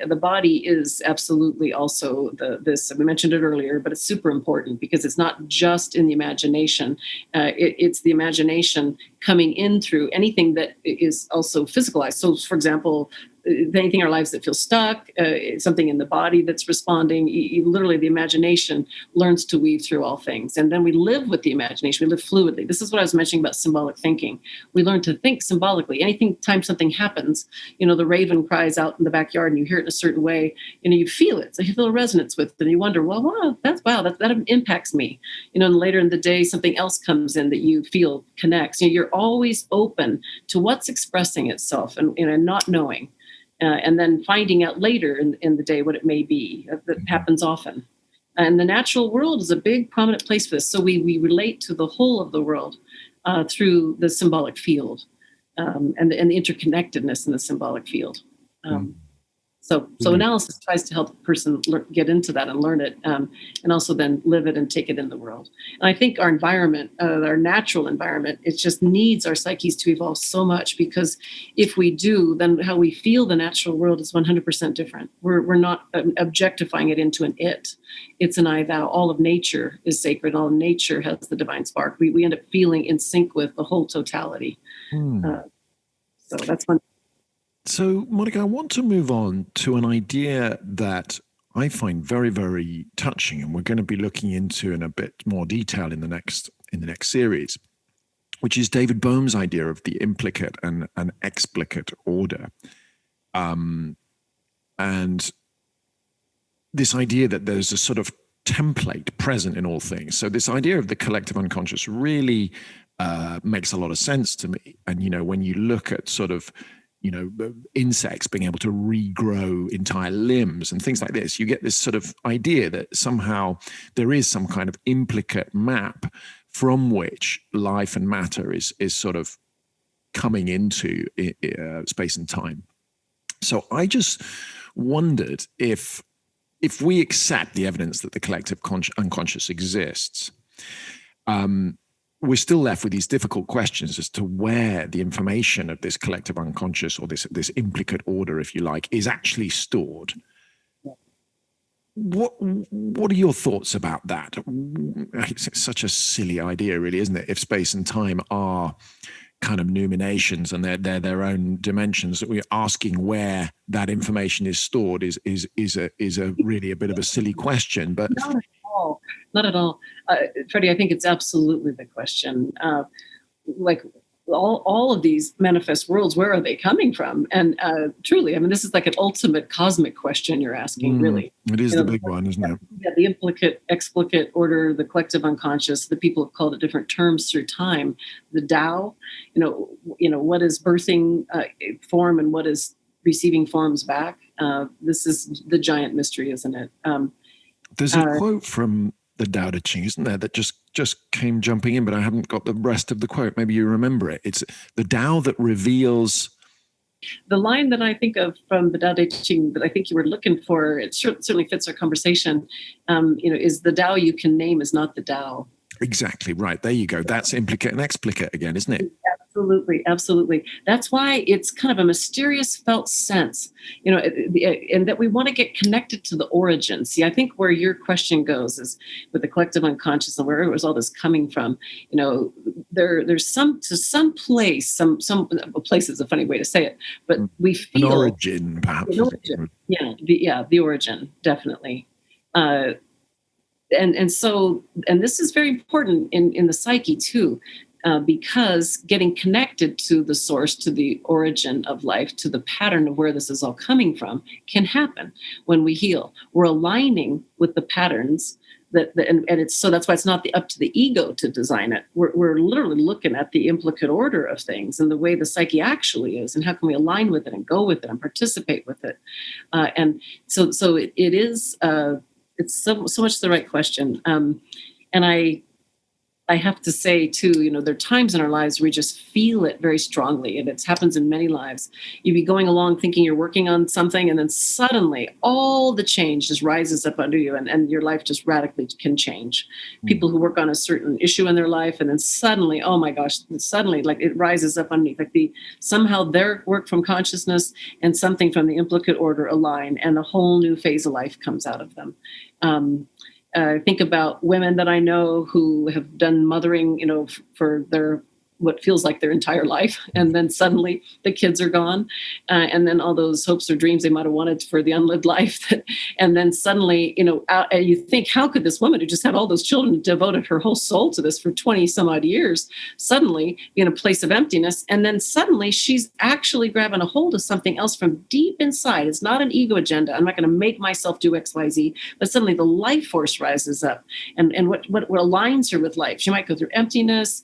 is absolutely also this. We mentioned it earlier, but it's super important because it's not just in the imagination. It's the imagination coming in through anything that is also physicalized. So, for example, anything in our lives that feels stuck, something in the body that's responding, literally the imagination learns to weave through all things. And then we live with the imagination. We live fluidly. This is what I was mentioning about symbolic thinking. We learn to think symbolically. Anything time something happens, the raven cries out in the backyard and you hear it in a certain way, you feel it. So you feel a resonance with it and you wonder, that impacts me. And later in the day, something else comes in that you feel connects. You're always open to what's expressing itself and not knowing. And then finding out later in the day what it may be. That happens often. And the natural world is a big prominent place for this. So we relate to the whole of the world through the symbolic field and the interconnectedness in the symbolic field. So analysis tries to help the person get into that and learn it, and also then live it and take it in the world. And I think our environment, our natural environment, it just needs our psyches to evolve so much, because if we do, then how we feel the natural world is 100% different. We're not objectifying it into an it. It's an I thou. All of nature is sacred. All of nature has the divine spark. We end up feeling in sync with the whole totality. So that's one.
So, Monika, I want to move on to an idea that I find very, very touching, and we're going to be looking into in a bit more detail in the next series, which is David Bohm's idea of the implicate and explicate order, and this idea that there's a sort of template present in all things. So, this idea of the collective unconscious really makes a lot of sense to me. And when you look at sort of insects being able to regrow entire limbs and things like this, you get this sort of idea that somehow there is some kind of implicate map from which life and matter is sort of coming into space and time. So I just wondered if we accept the evidence that the collective unconscious exists, we're still left with these difficult questions as to where the information of this collective unconscious, or this implicate order, if you like, is actually stored. What are your thoughts about that? It's such a silly idea, really, isn't it? If space and time are kind of numinations and they're their own dimensions, that we're asking where that information is stored is a really a bit of a silly question. But
not at all. Freddie, I think it's absolutely the question. Like all of these manifest worlds, where are they coming from? And truly, I mean, this is like an ultimate cosmic question you're asking, really.
It is the big one, isn't it?
Yeah, the implicate, explicate order, the collective unconscious, the people have called it different terms through time. The Tao, what is birthing form and what is receiving forms back. This is the giant mystery, isn't it?
There's a quote from the Tao Te Ching, isn't there, that just came jumping in, but I haven't got the rest of the quote. Maybe you remember it. It's the Tao that reveals.
The line that I think of from the Tao Te Ching that I think you were looking for, it certainly fits our conversation, is the Tao you can name is not the Tao.
Exactly right. There you go. That's implicate and explicate again, isn't it?
Absolutely, absolutely. That's why it's kind of a mysterious felt sense, and that we want to get connected to the origin. See, I think where your question goes is with the collective unconscious and where was all this coming from. There's some place, some place is a funny way to say it, but we feel
an origin, perhaps.
An origin. Yeah, the origin, definitely. And this is very important in the psyche too, because getting connected to the source, to the origin of life, to the pattern of where this is all coming from, can happen when we heal. We're aligning with the patterns and it's so that's why it's not up to the ego to design it. We're literally looking at the implicate order of things and the way the psyche actually is, and how can we align with it and go with it and participate with it. And so it is. It's so much the right question. And I have to say too, there are times in our lives where we just feel it very strongly, and it happens in many lives. You'd be going along thinking you're working on something, and then suddenly all the change just rises up under you, and your life just radically can change. People who work on a certain issue in their life, and then suddenly, oh my gosh, like it rises up underneath, like somehow their work from consciousness and something from the implicate order align, and a whole new phase of life comes out of them. Think about women that I know who have done mothering, for their what feels like their entire life, and then suddenly the kids are gone, and then all those hopes or dreams they might have wanted for the unlived life, and then suddenly, you think, how could this woman who just had all those children, devoted her whole soul to this for 20 some odd years, suddenly be in a place of emptiness, and then suddenly she's actually grabbing a hold of something else from deep inside. It's not an ego agenda. I'm not going to make myself do X, Y, Z, but suddenly the life force rises up, and what aligns her with life. She might go through emptiness,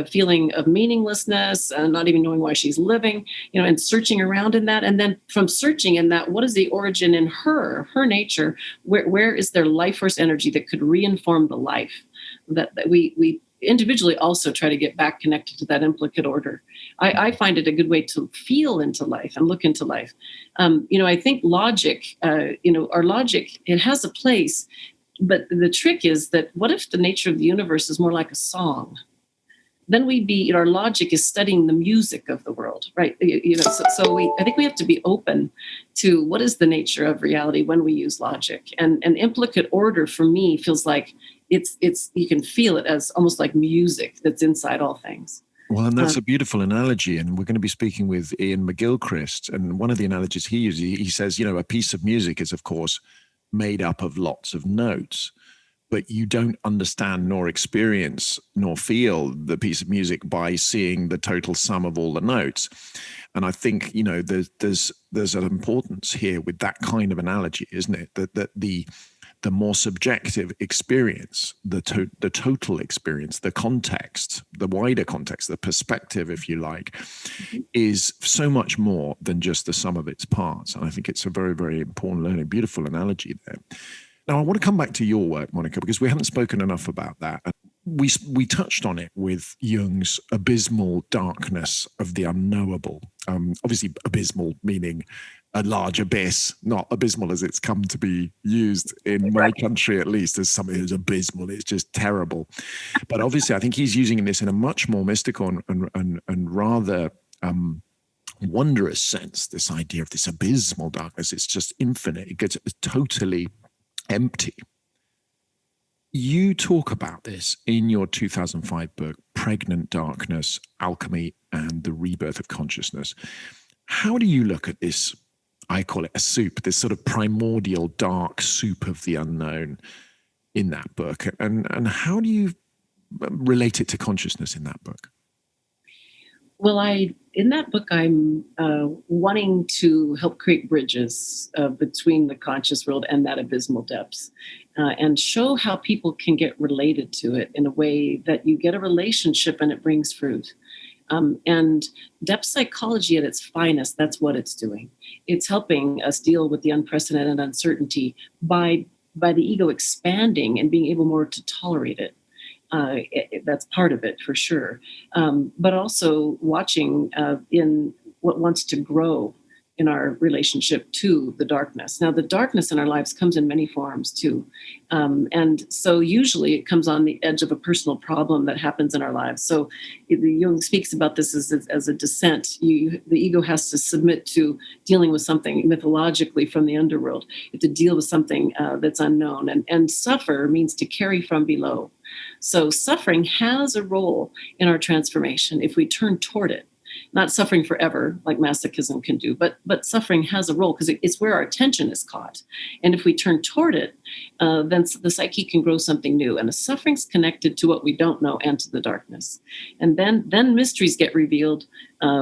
feeling of meaninglessness, and not even knowing why she's living, and searching around in that. And then from searching in that, what is the origin in her nature? Where is there life force energy that could reinform the life that we individually also try to get back connected to that implicate order. I find it a good way to feel into life and look into life. I think logic, our logic, it has a place, but the trick is that what if the nature of the universe is more like a song? Then our logic is studying the music of the world, right? I think we have to be open to what is the nature of reality when we use logic. And an implicate order for me feels like it's you can feel it as almost like music that's inside all things.
Well, and that's a beautiful analogy. And we're going to be speaking with Ian McGilchrist. And one of the analogies he uses, he says, a piece of music is, of course, made up of lots of notes. But you don't understand nor experience nor feel the piece of music by seeing the total sum of all the notes. And I think, there's an importance here with that kind of analogy, isn't it? That the more subjective experience, the total experience, the context, the wider context, the perspective, if you like, is so much more than just the sum of its parts. And I think it's a very, very important learning, beautiful analogy there. Now, I want to come back to your work, Monika, because we haven't spoken enough about that. We touched on it with Jung's abysmal darkness of the unknowable. Obviously, abysmal meaning a large abyss, not abysmal as it's come to be used in my country, at least, as something that's abysmal. It's just terrible. But obviously, I think he's using this in a much more mystical and rather wondrous sense, this idea of this abysmal darkness. It's just infinite. It gets totally empty. You talk about this in your 2005 book, Pregnant Darkness, Alchemy and the Rebirth of Consciousness. How do you look at this? I call it a soup, this sort of primordial dark soup of the unknown in that book. And how do you relate it to consciousness in that book?
Well, in that book, I'm wanting to help create bridges between the conscious world and that abysmal depths, and show how people can get related to it in a way that you get a relationship and it brings fruit. And depth psychology at its finest, that's what it's doing. It's helping us deal with the unprecedented uncertainty by the ego expanding and being able more to tolerate it. That's part of it for sure. But also watching in what wants to grow in our relationship to the darkness. Now, the darkness in our lives comes in many forms too. And so usually it comes on the edge of a personal problem that happens in our lives. So Jung speaks about this as a descent. The ego has to submit to dealing with something mythologically from the underworld. You have to deal with something that's unknown. And suffer means to carry from below. So suffering has a role in our transformation if we turn toward it. Not suffering forever, like masochism can do, but suffering has a role because it's where our attention is caught. And if we turn toward it, then the psyche can grow something new. And the suffering's connected to what we don't know and to the darkness. And then mysteries get revealed.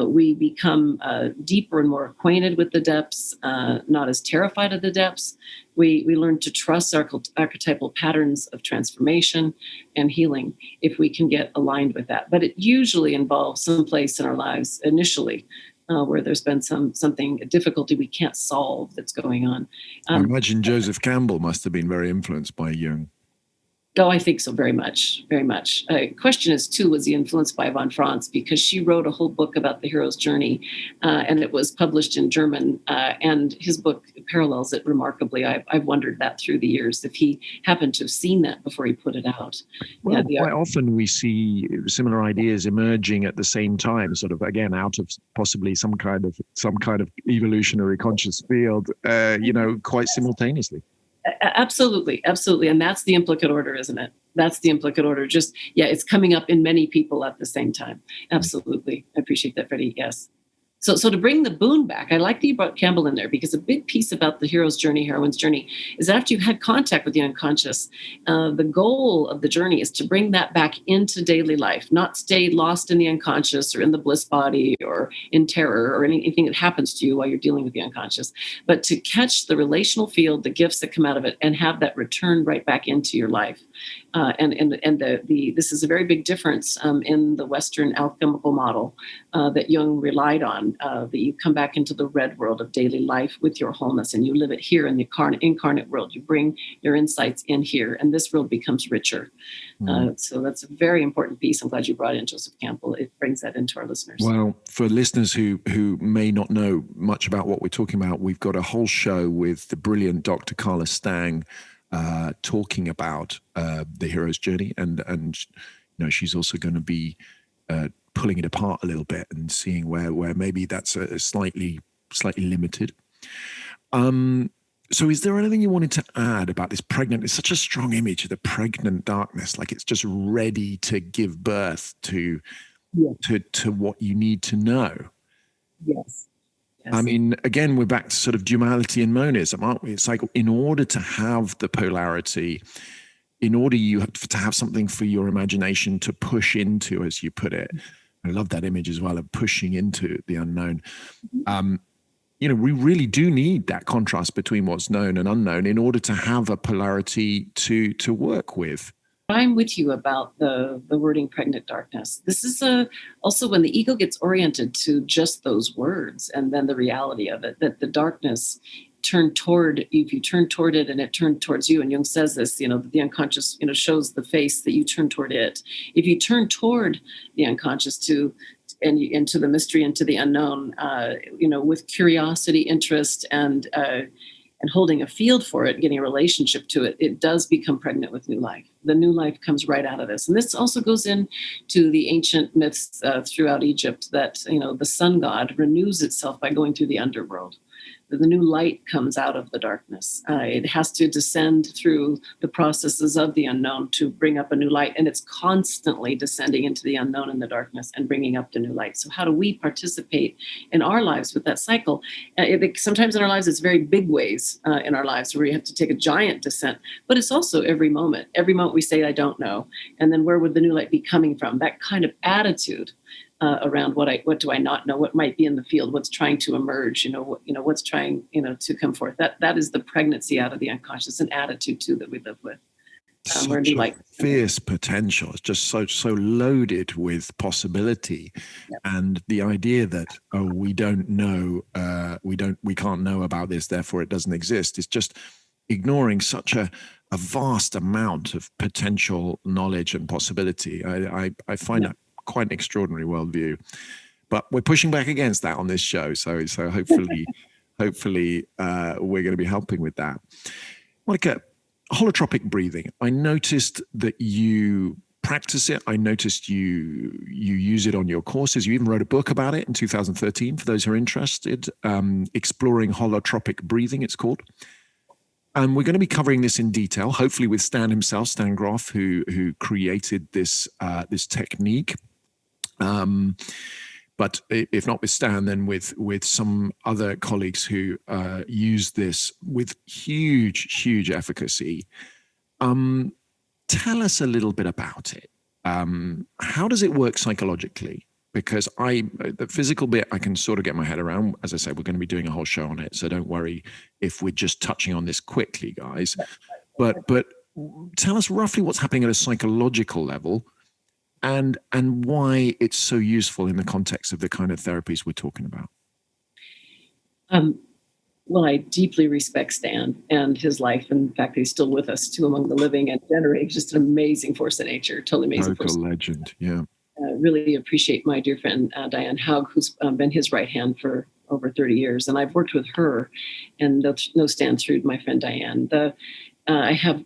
We become deeper and more acquainted with the depths, not as terrified of the depths. We learn to trust archetypal patterns of transformation and healing if we can get aligned with that. But it usually involves some place in our lives initially where there's been something, a difficulty we can't solve that's going on.
I imagine Joseph Campbell must have been very influenced by Jung.
Oh, I think so, very much, very much. Question is, too, was he influenced by von Franz? Because she wrote a whole book about the hero's journey, and it was published in German, and his book parallels it remarkably. I've wondered that through the years, if he happened to have seen that before he put it out.
Well, quite often we see similar ideas emerging at the same time, sort of, again, out of possibly some kind of evolutionary conscious field, quite simultaneously.
Absolutely. And that's the implicate order, isn't it? That's the implicate order. Just, it's coming up in many people at the same time. Absolutely. I appreciate that, Freddie. Yes. So to bring the boon back, I like that you brought Campbell in there, because a big piece about the hero's journey, heroine's journey, is after you've had contact with the unconscious, the goal of the journey is to bring that back into daily life, not stay lost in the unconscious or in the bliss body or in terror or anything that happens to you while you're dealing with the unconscious, but to catch the relational field, the gifts that come out of it, and have that return right back into your life. This is a very big difference in the Western alchemical model that Jung relied on, that you come back into the red world of daily life with your wholeness, and you live it here in the incarnate world. You bring your insights in here, and this world becomes richer. So that's a very important piece. I'm glad you brought in Joseph Campbell. It brings that into our listeners.
Well, for listeners who may not know much about what we're talking about, we've got a whole show with the brilliant Dr. Carla Stang talking about the hero's journey, and she's also going to be pulling it apart a little bit and seeing where maybe that's a slightly limited. So is there anything you wanted to add about this pregnant? It's such a strong image of the pregnant darkness, like it's just ready to give birth to what you need to know.
Yes.
I mean, again, we're back to sort of duality and monism, aren't we? It's like, in order to have the polarity, in order to have something for your imagination to push into, as you put it, I love that image as well of pushing into the unknown. We really do need that contrast between what's known and unknown in order to have a polarity to work with.
I'm with you about the wording pregnant darkness. This is also when the ego gets oriented to just those words and then the reality of it, that the darkness if you turn toward it and it turned towards you, and Jung says this, that the unconscious, shows the face that you turn toward it. If you turn toward the unconscious into the mystery, into the unknown, with curiosity, interest, and holding a field for it, getting a relationship to it, it does become pregnant with new life. The new life comes right out of this. And this also goes into the ancient myths throughout Egypt that, the sun god renews itself by going through the underworld. The new light comes out of the darkness. It has to descend through the processes of the unknown to bring up a new light. And it's constantly descending into the unknown and the darkness and bringing up the new light. So how do we participate in our lives with that cycle? Sometimes in our lives, it's very big ways in our lives where we have to take a giant descent. But it's also every moment. Every moment we say, I don't know. And then where would the new light be coming from? That kind of attitude around what do I not know, what might be in the field, what's trying to emerge, what's trying, to come forth. That is the pregnancy out of the unconscious, an attitude too that we live with. or a new light.
Fierce potential. It's just so loaded with possibility, and the idea that we don't know, we can't know about this, therefore it doesn't exist, is just ignoring such a vast amount of potential knowledge and possibility. I find that quite an extraordinary worldview, but we're pushing back against that on this show. So hopefully we're going to be helping with that. Monika, holotropic breathing. I noticed that you practice it. I noticed you use it on your courses. You even wrote a book about it in 2013 for those who are interested. Exploring holotropic breathing, it's called. And we're going to be covering this in detail, hopefully with Stan himself, Stan Grof, who created this technique. But if not with Stan, then with some other colleagues who use this with huge efficacy. Tell us a little bit about it. How does it work psychologically? Because the physical bit, I can sort of get my head around. As I say, we're going to be doing a whole show on it, so don't worry if we're just touching on this quickly, guys. But tell us roughly what's happening at a psychological level, and why it's so useful in the context of the kind of therapies we're talking about.
Well, I deeply respect Stan and his life, and the fact that he's still with us, too, among the living, and generates just an amazing force of nature, totally amazing.
Total legend, yeah.
Really appreciate my dear friend Diane Haug, who's been his right hand for over 30 years. And I've worked with her and no Stan through my friend Diane. I have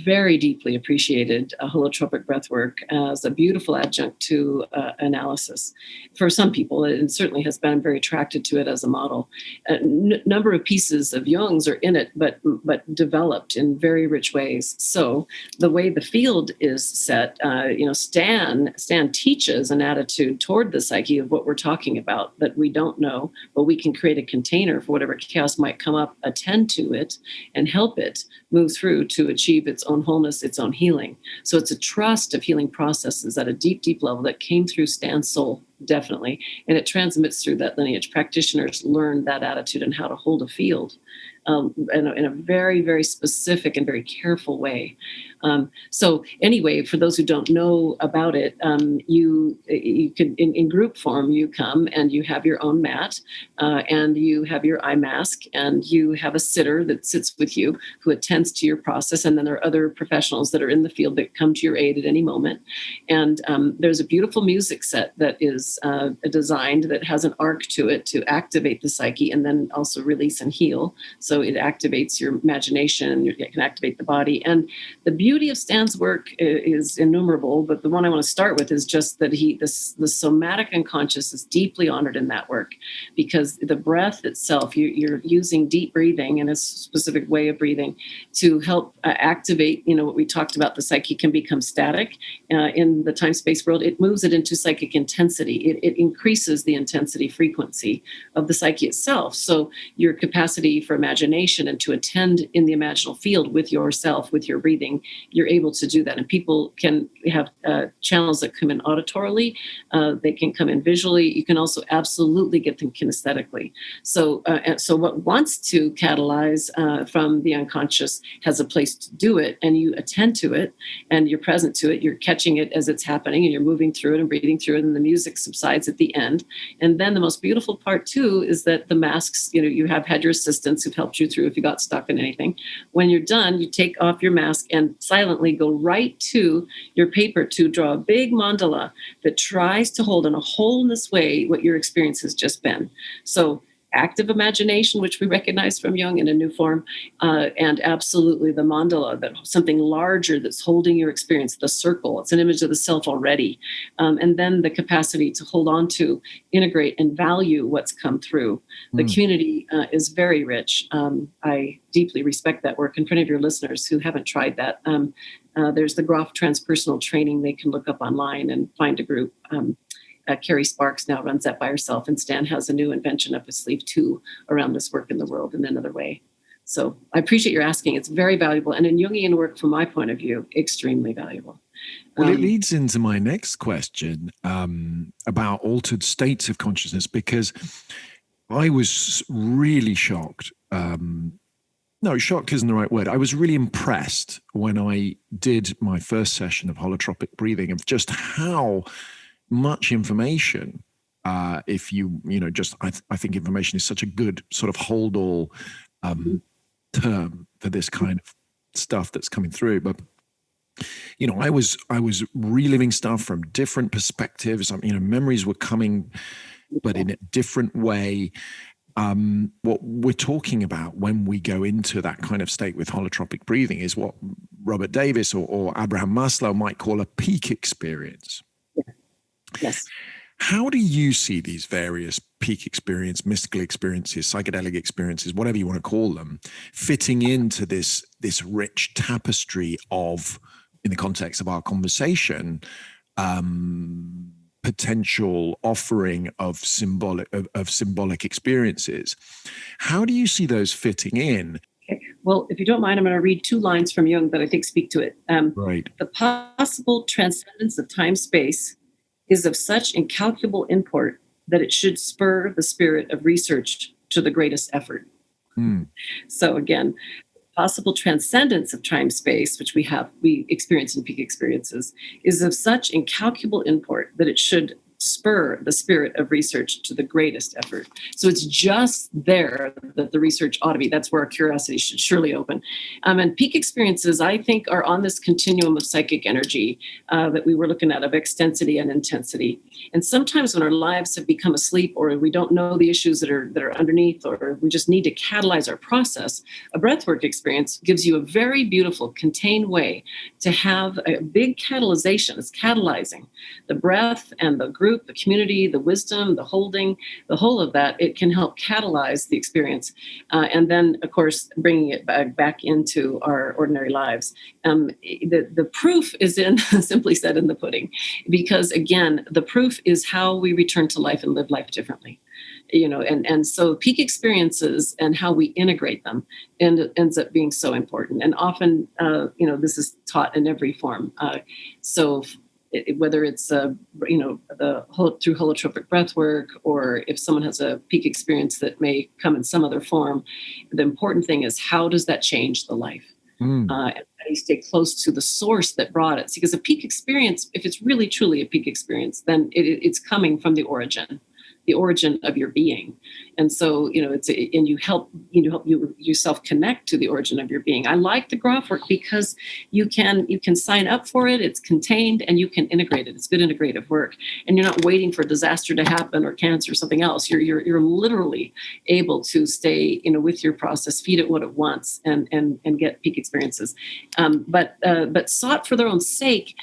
very deeply appreciated holotropic breathwork as a beautiful adjunct to analysis. For some people, it certainly has been very attracted to it as a model. A number of pieces of Jung's are in it, but developed in very rich ways. So the way the field is set, Stan teaches an attitude toward the psyche of what we're talking about that we don't know, but we can create a container for whatever chaos might come up, attend to it, and help it move through to achieve its own wholeness, its own healing. So it's a trust of healing processes at a deep level that came through Stan's soul, definitely. And it transmits through that lineage. Practitioners learn that attitude and how to hold a field in a very, very specific and very careful way. So anyway, for those who don't know about it, you can, in group form, you come and you have your own mat and you have your eye mask and you have a sitter that sits with you who attends to your process. And then there are other professionals that are in the field that come to your aid at any moment. And there's a beautiful music set that is designed that has an arc to it to activate the psyche and then also release and heal. So it activates your imagination, it can activate the body. And the beauty of Stan's work is innumerable, but the one I want to start with is just that the somatic unconscious is deeply honored in that work, because the breath itself, you're using deep breathing and a specific way of breathing to help activate, what we talked about, the psyche can become static in the time-space world. It moves it into psychic intensity. It increases the intensity frequency of the psyche itself. So your capacity for imagination and to attend in the imaginal field with yourself, with your breathing, you're able to do that. And people can have channels that come in auditorily. They can come in visually. You can also absolutely get them kinesthetically. So what wants to catalyze from the unconscious has a place to do it, and you attend to it, and you're present to it. You're catching it as it's happening, and you're moving through it and breathing through it, and the music subsides at the end. And then the most beautiful part, too, is that the masks, you have had your assistants who've helped you through if you got stuck in anything. When you're done, you take off your mask and silently go right to your paper to draw a big mandala that tries to hold in a wholeness way what your experience has just been. So active imagination, which we recognize from Jung in a new form, and absolutely the mandala, that something larger that's holding your experience, the circle. It's an image of the self already. And then the capacity to hold on to, integrate, and value what's come through. The community is very rich. I deeply respect that work. And for any of your listeners who haven't tried that, there's the Grof Transpersonal Training. They can look up online and find a group. Carrie Sparks now runs that by herself, and Stan has a new invention up his sleeve too around this work in the world in another way. So I appreciate your asking. It's very valuable, and in Jungian work, from my point of view, extremely valuable.
Well, it leads into my next question about altered states of consciousness, because I was really shocked. No, shocked isn't the right word. I was really impressed when I did my first session of holotropic breathing of just how much information, if you know, just I think information is such a good sort of hold all term for this kind of stuff that's coming through. But you know, I was reliving stuff from different perspectives. You know, memories were coming, but in a different way. What we're talking about when we go into that kind of state with holotropic breathing is what Robert Davis or Abraham Maslow might call a peak experience.
Yeah. Yes.
How do you see these various peak experience, mystical experiences, psychedelic experiences, whatever you want to call them, fitting into this rich tapestry of, in the context of our conversation, potential offering of symbolic experiences? How do you see those fitting in?
Okay. Well, if you don't mind, I'm going to read 2 lines from Jung that I think speak to it.
Right.
The possible transcendence of time-space is of such incalculable import that it should spur the spirit of research to the greatest effort. So again, possible transcendence of time-space, which we experience in peak experiences, is of such incalculable import that it should spur the spirit of research to the greatest effort. So it's just there that the research ought to be. That's where our curiosity should surely open. And peak experiences, I think, are on this continuum of psychic energy that we were looking at, of extensity and intensity. And sometimes when our lives have become asleep, or we don't know the issues that are underneath, or we just need to catalyze our process, a breathwork experience gives you a very beautiful, contained way to have a big catalyzation. It's catalyzing the breath and the group, the community, the wisdom, the holding, the whole of that. It can help catalyze the experience. And then, of course, bringing it back into our ordinary lives. The proof is in, simply said, in the pudding. Because again, the proof is how we return to life and live life differently. You know, and so peak experiences and how we integrate them ends up being so important. And often, you know, this is taught in every form. Whether it's through holotropic breathwork, or if someone has a peak experience that may come in some other form, the important thing is, how does that change the life? And how do you stay close to the source that brought it? Because a peak experience, if it's really truly a peak experience, then it's coming from the origin of your being. And so, you know, you help yourself connect to the origin of your being. I like the Grof work because you can sign up for it. It's contained and you can integrate it. It's good integrative work. And you're not waiting for disaster to happen or cancer or something else. You're literally able to stay, you know, with your process, feed it what it wants, and get peak experiences. But sought for their own sake,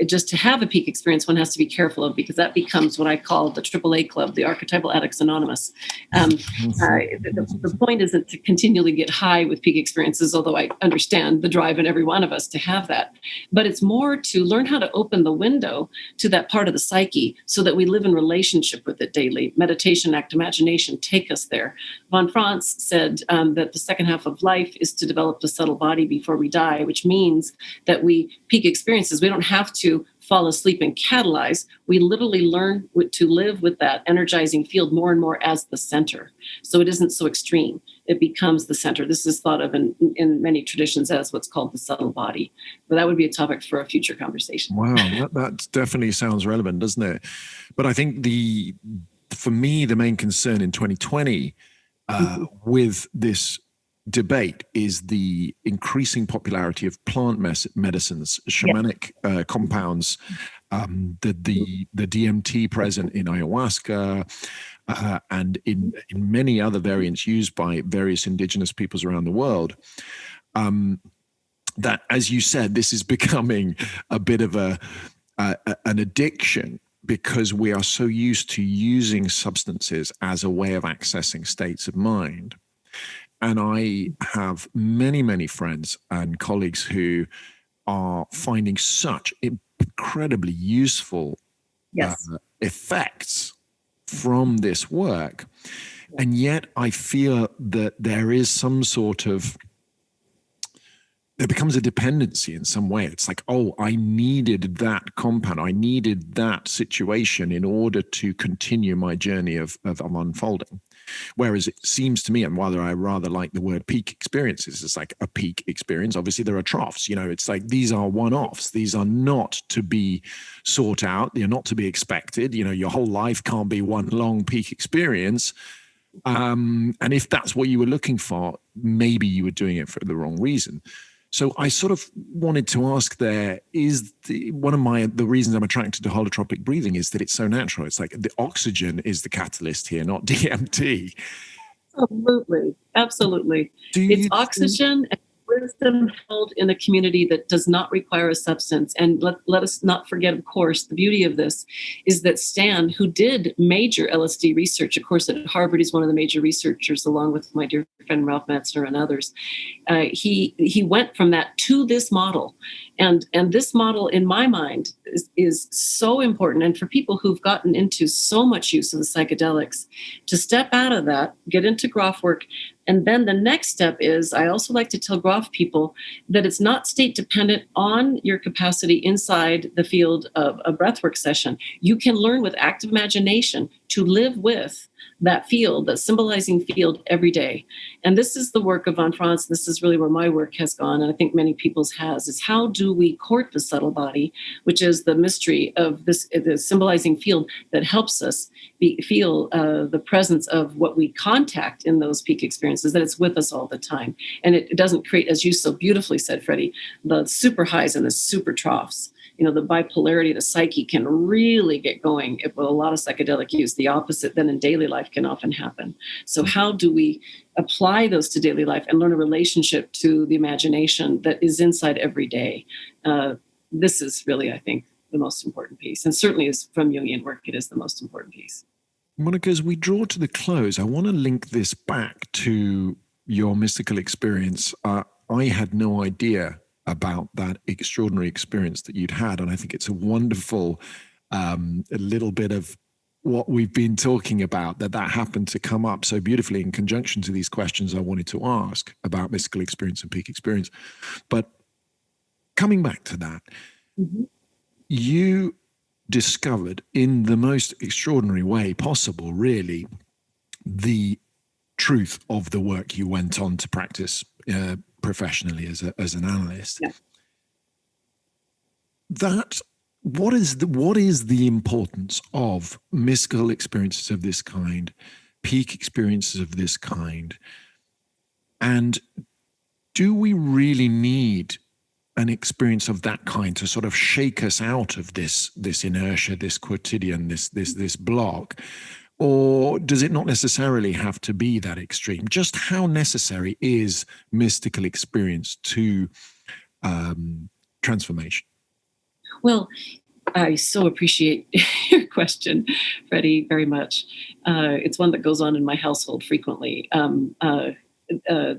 just to have a peak experience, one has to be careful of, because that becomes what I call the AAA club, the Archetypal Addicts Anonymous. The point isn't to continually get high with peak experiences, although I understand the drive in every one of us to have that. But it's more to learn how to open the window to that part of the psyche so that we live in relationship with it daily. Meditation, act, imagination take us there. Von Franz said that the second half of life is to develop the subtle body before we die, which means that peak experiences, we don't have to fall asleep and catalyze. We literally learn to live with that energizing field more and more as the center. So it isn't so extreme. It becomes the center. This is thought of in many traditions as what's called the subtle body. But that would be a topic for a future conversation.
Wow, that definitely sounds relevant, doesn't it? But I think for me, the main concern in 2020 with this debate is the increasing popularity of plant medicines, shamanic compounds, the DMT present in ayahuasca, and in many other variants used by various indigenous peoples around the world. That, as you said, this is becoming a bit of an addiction, because we are so used to using substances as a way of accessing states of mind. And I have many, many friends and colleagues who are finding such incredibly useful effects from this work. And yet I feel that there is some sort of, there becomes a dependency in some way. It's like, oh, I needed that compound. I needed that situation in order to continue my journey of unfolding. Whereas it seems to me, and while I rather like the word peak experiences, it's like a peak experience. Obviously, there are troughs. It's like these are one-offs. These are not to be sought out. They're not to be expected. Your whole life can't be one long peak experience. And if that's what you were looking for, maybe you were doing it for the wrong reason. So I sort of wanted to ask there, is one of the reasons I'm attracted to holotropic breathing is that it's so natural. It's like the oxygen is the catalyst here, not DMT.
Absolutely. It's oxygen and wisdom held in a community that does not require a substance. And let us not forget, of course, the beauty of this is that Stan, who did major LSD research, of course, at Harvard, he's one of the major researchers, along with my dear friend Ralph Metzner and others. He went from that to this model. And this model, in my mind, is so important. And for people who've gotten into so much use of the psychedelics, to step out of that, get into Grof work. And then the next step is, I also like to tell Grof people that it's not state dependent on your capacity inside the field of a breathwork session. You can learn with active imagination to live with that field, that symbolizing field every day. And this is the work of Von Franz. This is really where my work has gone, and I think many people's has, is how do we court the subtle body, which is the mystery of the symbolizing field that helps us feel the presence of what we contact in those peak experiences, that it's with us all the time. And it doesn't create, as you so beautifully said, Freddie, the super highs and the super troughs. The bipolarity, the psyche can really get going with a lot of psychedelic use. The opposite then in daily life can often happen. So how do we apply those to daily life and learn a relationship to the imagination that is inside every day? This is really, I think, the most important piece. And certainly is from Jungian work, it is the most important piece.
Monika, as we draw to the close, I want to link this back to your mystical experience. I had no idea about that extraordinary experience that you'd had. And I think it's a wonderful a little bit of what we've been talking about, that happened to come up so beautifully in conjunction to these questions I wanted to ask about mystical experience and peak experience. But coming back to that, you discovered in the most extraordinary way possible, really, the truth of the work you went on to practice professionally as an analyst.
Yeah.
What is the importance of mystical experiences of this kind, peak experiences of this kind, and do we really need an experience of that kind to sort of shake us out of this inertia, this quotidian, this block? Or does it not necessarily have to be that extreme? Just how necessary is mystical experience to transformation?
Well, I so appreciate your question, Freddie, very much. It's one that goes on in my household frequently.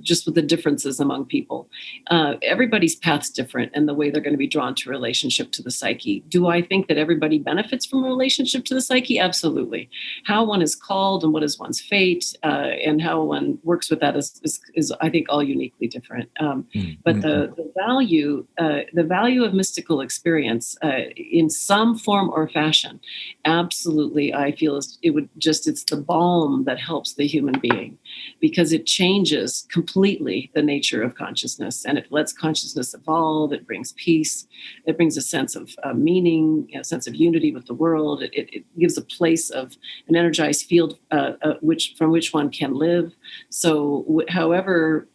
Just with the differences among people. Everybody's path's different and the way they're going to be drawn to a relationship to the psyche. Do I think that everybody benefits from a relationship to the psyche? Absolutely. How one is called and what is one's fate and how one works with that is I think, all uniquely different. But the value of mystical experience in some form or fashion, absolutely, I feel it's the balm that helps the human being, because it changes completely the nature of consciousness, and it lets consciousness evolve. It brings peace. It brings a sense of meaning, a sense of unity with the world. It gives a place of an energized field from which one can live. So however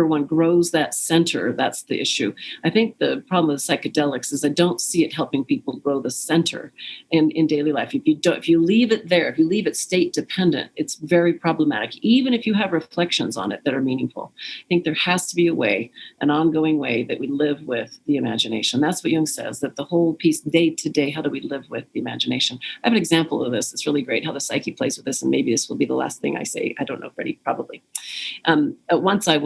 one grows that center, that's the issue. I think the problem with psychedelics is I don't see it helping people grow the center in daily life. If you leave it there, if you leave it state dependent, it's very problematic, even if you have reflections on it that are meaningful. I think there has to be a way, an ongoing way, that we live with the imagination. That's what Jung says, that the whole piece, day to day, how do we live with the imagination? I have an example of this. It's really great how the psyche plays with this, and maybe this will be the last thing I say. I don't know, Freddie, probably. Once I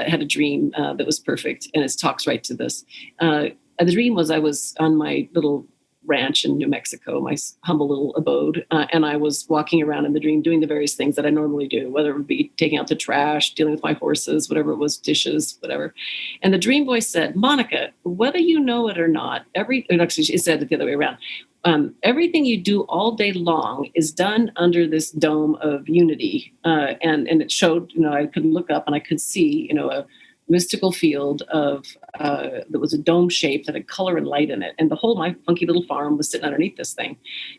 had a dream that was perfect, and it talks right to this. The dream was I was on my little ranch in New Mexico, my humble little abode, and I was walking around in the dream doing the various things that I normally do, whether it would be taking out the trash, dealing with my horses, whatever it was, dishes, whatever. And the dream voice said, "Monika, whether you know it or not, actually it said it the other way around, everything you do all day long is done under this dome of unity. And it showed, I could look up and I could see, a mystical field of that was a dome shape that had color and light in it. And my funky little farm was sitting underneath this thing.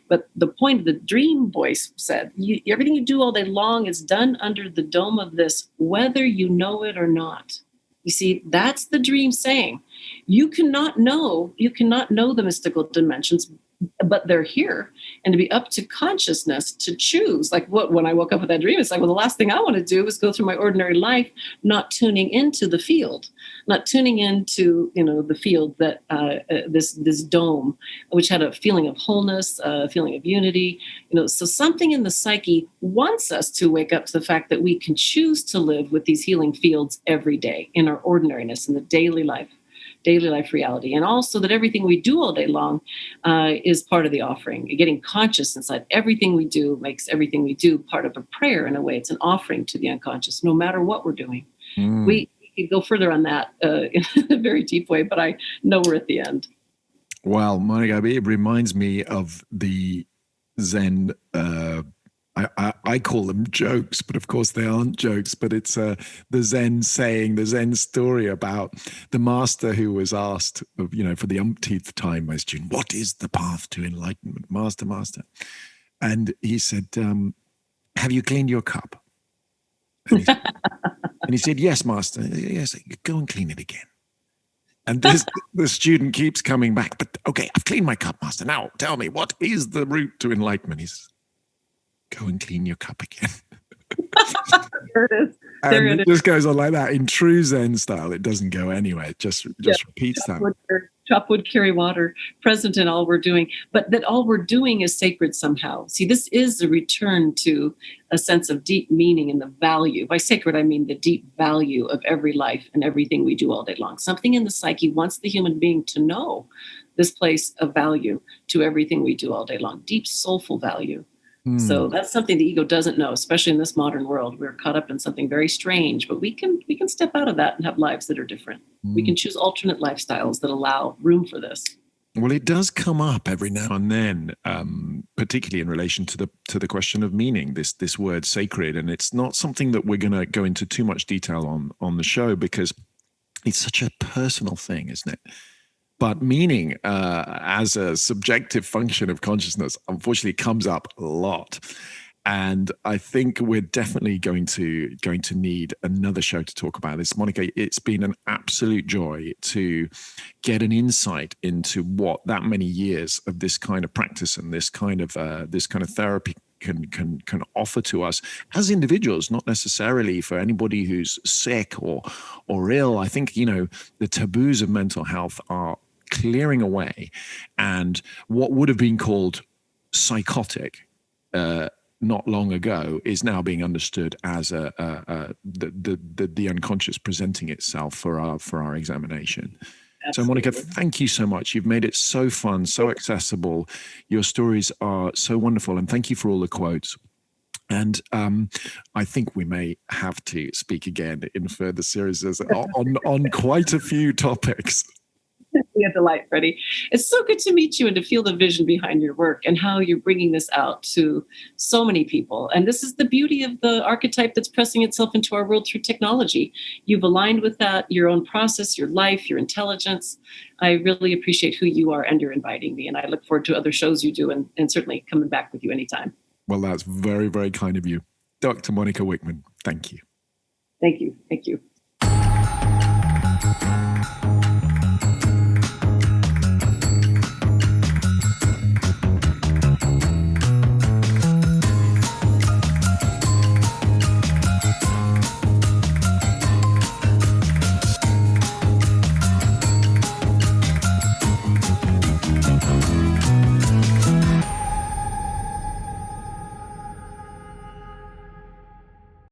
But the point of the dream voice said, everything you do all day long is done under the dome of this, whether you know it or not. You see, that's the dream saying. You cannot know the mystical dimensions, but they're here. And to be up to consciousness to choose, like when I woke up with that dream, it's like, well, the last thing I want to do is go through my ordinary life, not tuning into the field, not tuning into, the field that this dome, which had a feeling of wholeness, a feeling of unity, so something in the psyche wants us to wake up to the fact that we can choose to live with these healing fields every day in our ordinariness, in the daily life reality. And also that everything we do all day long is part of the offering. Getting conscious inside everything we do makes everything we do part of a prayer. In a way, it's an offering to the unconscious, no matter what we're doing. We could go further on that in a very deep way, but I know we're at the end.
Well, Monika, it reminds me of the Zen I call them jokes, but of course they aren't jokes. But it's the Zen saying, the Zen story about the master who was asked, for the umpteenth time by a student, what is the path to enlightenment, master? And he said, have you cleaned your cup? And he said, yes, master. Yes, go and clean it again. And the student keeps coming back, but okay, I've cleaned my cup, master. Now tell me, what is the route to enlightenment? He says, go and clean your cup again.
There it is.
And it just goes on like that. In true Zen style, it doesn't go anywhere. It just repeats that.
Chop wood, carry water, present in all we're doing. But that all we're doing is sacred somehow. See, this is the return to a sense of deep meaning and the value. By sacred, I mean the deep value of every life and everything we do all day long. Something in the psyche wants the human being to know this place of value to everything we do all day long. Deep, soulful value. So that's something the ego doesn't know, especially in this modern world. We're caught up in something very strange, but we can step out of that and have lives that are different. We can choose alternate lifestyles that allow room for this.
Well, it does come up every now and then, particularly in relation to the question of meaning, this word sacred. And it's not something that we're going to go into too much detail on the show because it's such a personal thing, isn't it? But meaning as a subjective function of consciousness, unfortunately, comes up a lot. And I think we're definitely going to need another show to talk about this. Monika, it's been an absolute joy to get an insight into what that many years of this kind of practice and this kind of therapy can offer to us as individuals, not necessarily for anybody who's sick or ill. I think, the taboos of mental health are clearing away, and what would have been called psychotic not long ago is now being understood as the unconscious presenting itself for our examination. Absolutely. So, Monika, thank you so much. You've made it so fun, so accessible. Your stories are so wonderful, and thank you for all the quotes. And I think we may have to speak again in further series on quite a few topics.
Be a delight, Freddie. It's so good to meet you and to feel the vision behind your work and how you're bringing this out to so many people. And this is the beauty of the archetype that's pressing itself into our world through technology. You've aligned with that, your own process, your life, your intelligence. I really appreciate who you are and you're inviting me. And I look forward to other shows you do and certainly coming back with you anytime.
Well, that's very, very kind of you. Dr. Monika Wikman, thank you.
Thank you. Thank you.